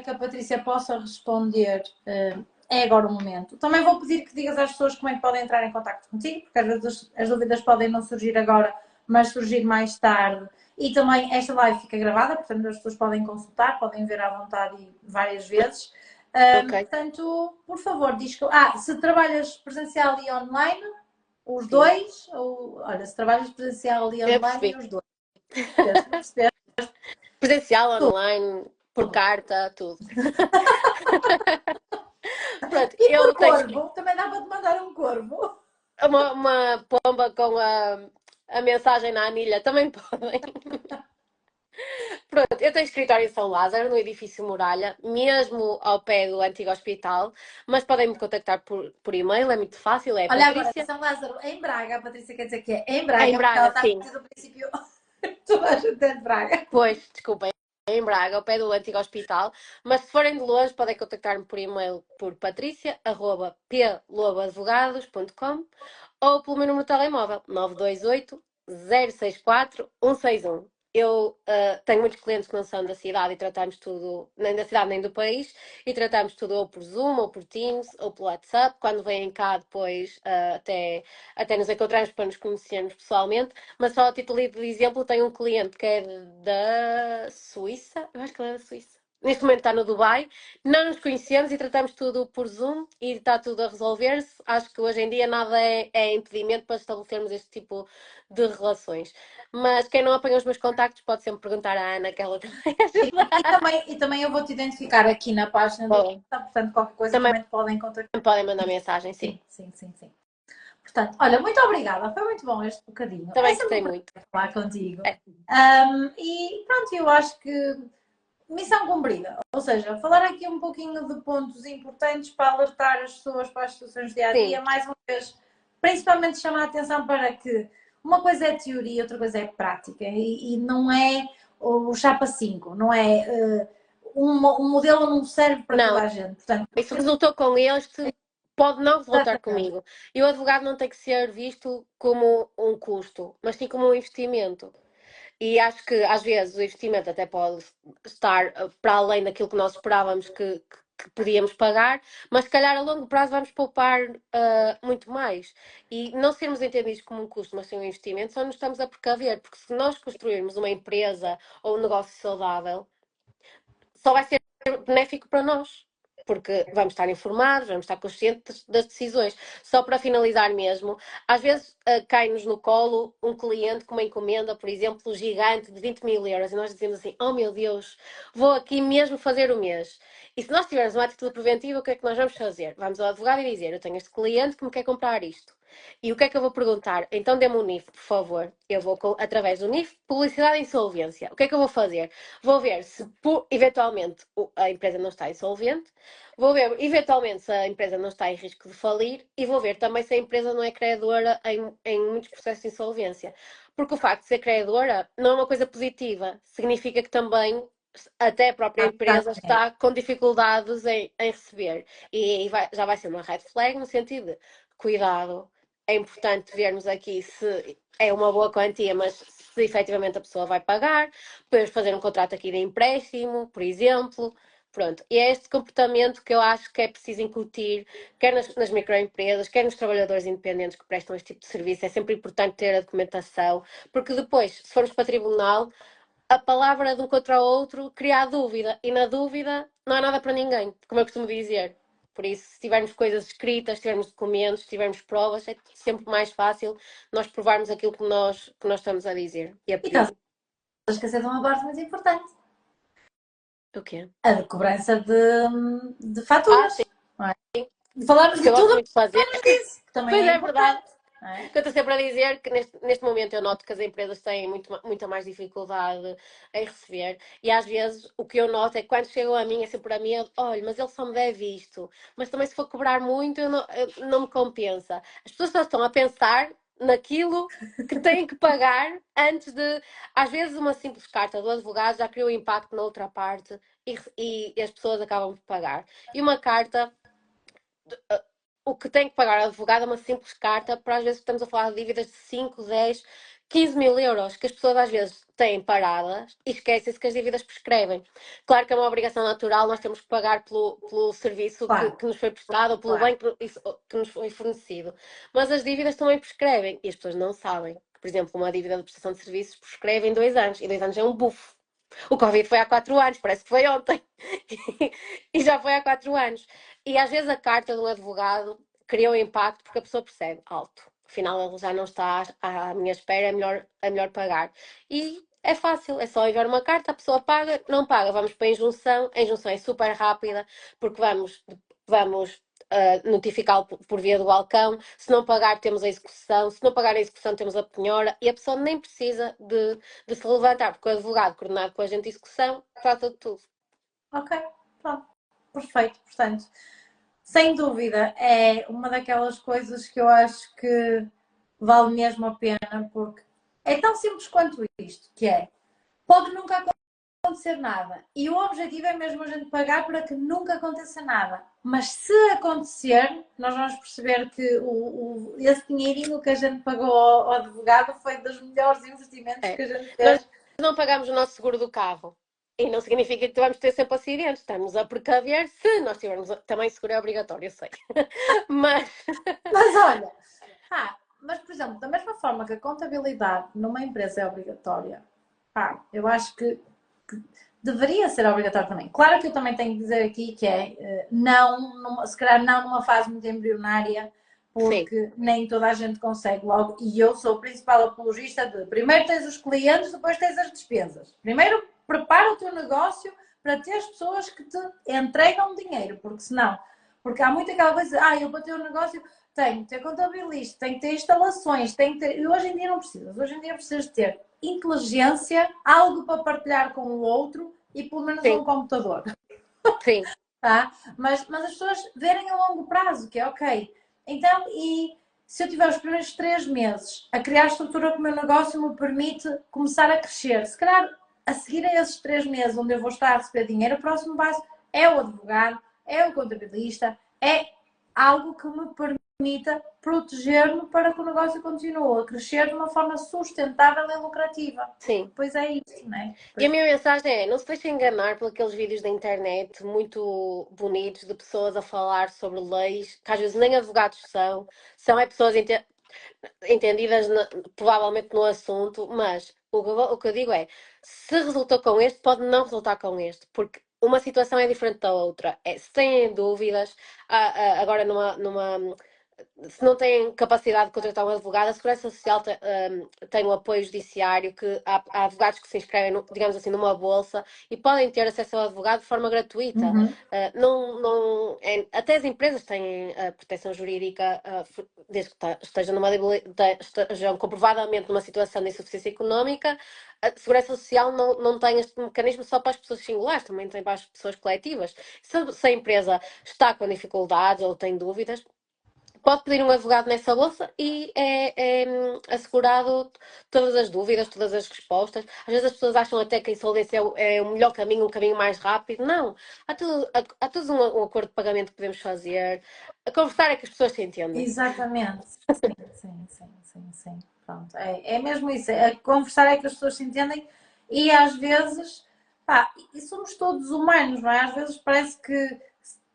que a Patrícia possa responder, é agora o momento. Também vou pedir que digas às pessoas como é que podem entrar em contato contigo, porque às vezes as dúvidas podem não surgir agora, mas surgir mais tarde. E também esta live fica gravada, portanto as pessoas podem consultar, podem ver à vontade várias vezes. Ok. Portanto, por favor, diz que. Se trabalhas presencial e online, os Sim. dois, ou olha, se trabalhas presencial e Eu online, percebi. os dois. Percebeste? Presencial, Tudo. online, por carta, tudo. Pronto, E por eu tenho escrito corvo, também dá para te mandar um corvo. uma pomba com a mensagem na anilha, também podem. Pronto, eu tenho escritório em São Lázaro, no edifício Muralha, mesmo ao pé do antigo hospital, mas podem me contactar por e-mail, é muito fácil, é Olha agora, Patrícia. São Lázaro em Braga, a Patrícia quer dizer que é em Em Braga, porque ela Braga, está a sim. dizer do princípio toda a gente é de Braga. Pois, desculpem, em Braga, ao pé do antigo hospital, mas se forem de longe podem contactar-me por e-mail por patricia@ploboadvogados.com ou pelo meu número de telemóvel 928 064 161. Eu tenho muitos clientes que não são da cidade e tratamos tudo, nem da cidade nem do país, e tratamos tudo ou por Zoom, ou por Teams, ou pelo WhatsApp. Quando vêm cá depois, até nos encontrarmos para nos conhecermos pessoalmente. Mas só a título de exemplo, tenho um cliente que é da Suíça, eu acho que ele é da Suíça. Neste momento está no Dubai, não nos conhecemos e tratamos tudo por Zoom e está tudo a resolver-se. Acho que hoje em dia nada é impedimento para estabelecermos este tipo de relações. Mas quem não apanha os meus contactos pode sempre perguntar à Ana, que ela também E ajuda. também eu vou-te identificar aqui na página do Bom, Insta, portanto, qualquer coisa também também te podem contactar. podem mandar mensagem, sim. Sim, sim, sim, sim. Portanto, olha, muito obrigada, foi muito bom este bocadinho. É Também sempre gostei um muito. prazer falar contigo. É, E pronto, eu acho que missão cumprida. Ou seja, falar aqui um pouquinho de pontos importantes para alertar as pessoas para as situações do dia a dia, sim, mais uma vez, principalmente chamar a atenção para que uma coisa é teoria, outra coisa é prática, e não é o chapa 5, não é um modelo não serve para toda não, a gente. Portanto, isso resultou com este, pode não resultar exatamente. comigo. E o advogado não tem que ser visto como um custo, mas sim como um investimento. E acho que às vezes o investimento até pode estar para além daquilo que nós esperávamos que podíamos pagar, mas se calhar a longo prazo vamos poupar muito mais. E não sermos entendidos como um custo, mas sim um investimento, só nos estamos a precaver, porque se nós construirmos uma empresa ou um negócio saudável, só vai ser benéfico para nós. Porque vamos estar informados, vamos estar conscientes das decisões. Só para finalizar mesmo, às vezes cai-nos no colo um cliente com uma encomenda, por exemplo, gigante de 20 mil euros, e nós dizemos assim: oh meu Deus, vou aqui mesmo fazer o mês. E se nós tivermos uma atitude preventiva, o que é que nós vamos fazer? Vamos ao advogado e dizer: eu tenho este cliente que me quer comprar isto. E o que é que eu vou perguntar? Então dê-me o NIF, por favor. Eu vou, através do NIF, publicidade e insolvência. O que é que eu vou fazer? Vou ver se, eventualmente, a empresa não está insolvente. Vou ver, eventualmente, se a empresa não está em risco de falir. E vou ver também se a empresa não é credora em muitos processos de insolvência. Porque o facto de ser credora não é uma coisa positiva. Significa que também até a própria empresa Exatamente. está com dificuldades em receber. E já vai ser uma red flag no sentido de cuidado. É importante vermos aqui se é uma boa quantia, mas se efetivamente a pessoa vai pagar. Podemos fazer um contrato aqui de empréstimo, por exemplo. Pronto. E é este comportamento que eu acho que é preciso incutir, quer nas microempresas, quer nos trabalhadores independentes que prestam este tipo de serviço. É sempre importante ter a documentação, porque depois, se formos para tribunal, a palavra de um contra o outro cria a dúvida. E na dúvida não há nada para ninguém, como eu costumo dizer. Por isso, se tivermos coisas escritas, se tivermos documentos, se tivermos provas, é sempre mais fácil nós provarmos aquilo que nós estamos a dizer e a E não pedir. se esquecer de uma parte muito importante, O quê? a de cobrança de Ah, sim, faturas. Não é? Falarmos que de eu gosto tudo muito de fazer. menos disso, que também Pois é é verdade. importante. Não é? Que eu estou sempre a dizer que neste momento eu noto que as empresas têm muita mais dificuldade em receber e às vezes o que eu noto é que quando chegam a mim é sempre a mim, olha, mas ele só me deve isto, mas também se for cobrar muito não me compensa. As pessoas só estão a pensar naquilo que têm que pagar antes de, às vezes uma simples carta do advogado já cria um impacto na outra parte e as pessoas acabam por pagar. E uma carta o que tem que pagar ao advogado é uma simples carta, para às vezes estamos a falar de dívidas de 5, 10, 15 mil euros, que as pessoas às vezes têm paradas e esquecem-se que as dívidas prescrevem. Claro que é uma obrigação natural, nós temos que pagar pelo serviço que, Claro, que nos foi prestado ou pelo claro. bem que nos foi fornecido. Mas as dívidas também prescrevem e as pessoas não sabem. Por exemplo, uma dívida de prestação de serviços prescreve em 2 anos e 2 anos é um bufo. O Covid foi há 4 anos, parece que foi ontem. E já foi há 4 anos. E às vezes a carta de um advogado cria um impacto porque a pessoa percebe, alto, afinal ele já não está à minha espera, é melhor pagar. E é fácil, é só enviar uma carta, a pessoa paga, não paga, vamos para a injunção é super rápida, porque vamos notificá-lo por via do balcão, se não pagar temos a execução, se não pagar a execução temos a penhora, e a pessoa nem precisa de se levantar, porque o advogado coordenado com a agente de execução trata de tudo. Ok, pronto. Perfeito. Portanto, sem dúvida, é uma daquelas coisas que eu acho que vale mesmo a pena, porque é tão simples quanto isto, que é, pode nunca acontecer nada. E o objetivo é mesmo a gente pagar para que nunca aconteça nada. Mas se acontecer, nós vamos perceber que esse dinheirinho que a gente pagou ao advogado foi dos melhores investimentos É. que a gente Nós fez. não pagamos o nosso seguro do carro. E não significa que vamos ter sempre acidentes. Estamos a precaver se nós tivermos. Também seguro é obrigatório, eu sei. Mas. Mas olha, mas por exemplo, da mesma forma que a contabilidade numa empresa é obrigatória, eu acho que deveria ser obrigatório também. Claro que eu também tenho que dizer aqui que não, se calhar não numa fase muito embrionária, Sim, porque nem toda a gente consegue logo, e eu sou o principal apologista de primeiro tens os clientes, depois tens as despesas. Primeiro prepara o teu negócio para ter as pessoas que te entregam dinheiro, porque há muito aquela coisa, eu para ter um negócio tenho que ter contabilista, tenho que ter instalações, tenho que ter. E hoje em dia não precisas. Hoje em dia precisas ter inteligência, algo para partilhar com o outro e pelo menos sim, um computador. sim, Tá? Mas as pessoas verem a longo prazo, que é ok. Então, e se eu tiver os primeiros 3 meses a criar a estrutura que o meu negócio me permite começar a crescer, se calhar a seguir a esses 3 meses onde eu vou estar a receber dinheiro, o próximo passo é o advogado, é o contabilista, é algo que me permita proteger-me para que o negócio continue a crescer de uma forma sustentável e lucrativa. Porque sim. depois é isso, não é? E a minha mensagem é: não se deixem enganar por aqueles vídeos da internet muito bonitos de pessoas a falar sobre leis, que às vezes nem advogados são pessoas entendidas provavelmente no assunto, mas o que eu digo é, se resultou com este, pode não resultar com este, porque uma situação é diferente da outra. Se têm dúvidas, agora se não têm capacidade de contratar um advogado, a Segurança Social tem um apoio judiciário, que há advogados que se inscrevem, digamos assim, numa bolsa e podem ter acesso ao advogado de forma gratuita. Uhum. Até as empresas têm proteção jurídica, desde que estejam comprovadamente numa situação de insuficiência económica. A Segurança Social não tem este mecanismo só para as pessoas singulares, também tem para as pessoas coletivas. Se a empresa está com dificuldades ou tem dúvidas, pode pedir um advogado nessa bolsa e é assegurado todas as dúvidas, todas as respostas. Às vezes as pessoas acham até que a insolvência é o melhor caminho, um caminho mais rápido. Não, há todo um acordo de pagamento que podemos fazer. A conversar é que as pessoas se entendem. Exatamente. Sim, sim, sim, sim, sim. Pronto. É mesmo isso. É, conversar é que as pessoas se entendem e às vezes, pá, e somos todos humanos, não é? Às vezes parece que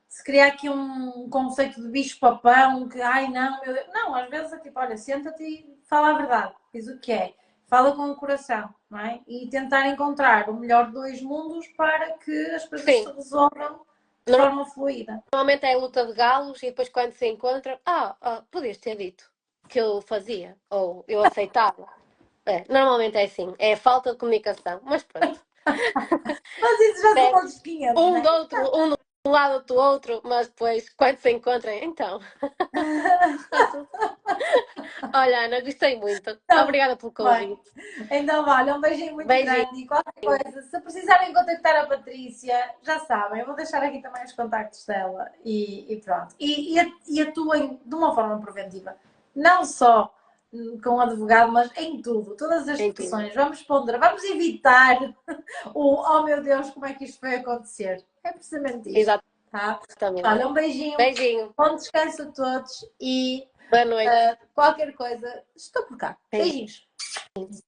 se cria aqui um conceito de bicho-papão, que ai não, meu Deus. Não, às vezes é tipo, olha, senta-te e fala a verdade, diz o que é, fala com o coração, não é? E tentar encontrar o melhor de dois mundos para que as coisas se Sim, resolvam de forma fluida. normalmente é a luta de galos e depois quando se encontram, podias ter dito que eu fazia ou eu aceitava. Normalmente é assim, é a falta de comunicação, mas pronto. Mas isso já são É, outros 500, um né? do outro, um do lado do outro, mas depois quando se encontram, então, está tudo. Olha, Ana, gostei muito. Então, Obrigada pelo bem, convite. então vale, um beijinho muito Beijinho. grande e qualquer coisa, se precisarem contactar a Patrícia, já sabem, eu vou deixar aqui também os contactos dela e pronto. E atuem de uma forma preventiva, não só com o advogado, mas em tudo, todas as Em tudo. situações. Vamos ponderar, vamos evitar o oh meu Deus, como é que isto foi acontecer? É precisamente isto, tá? Exatamente. Olha, um beijinho, Beijinho. bom descanso a todos e Boa noite. qualquer coisa, estou por cá. Beijinho. Beijinhos.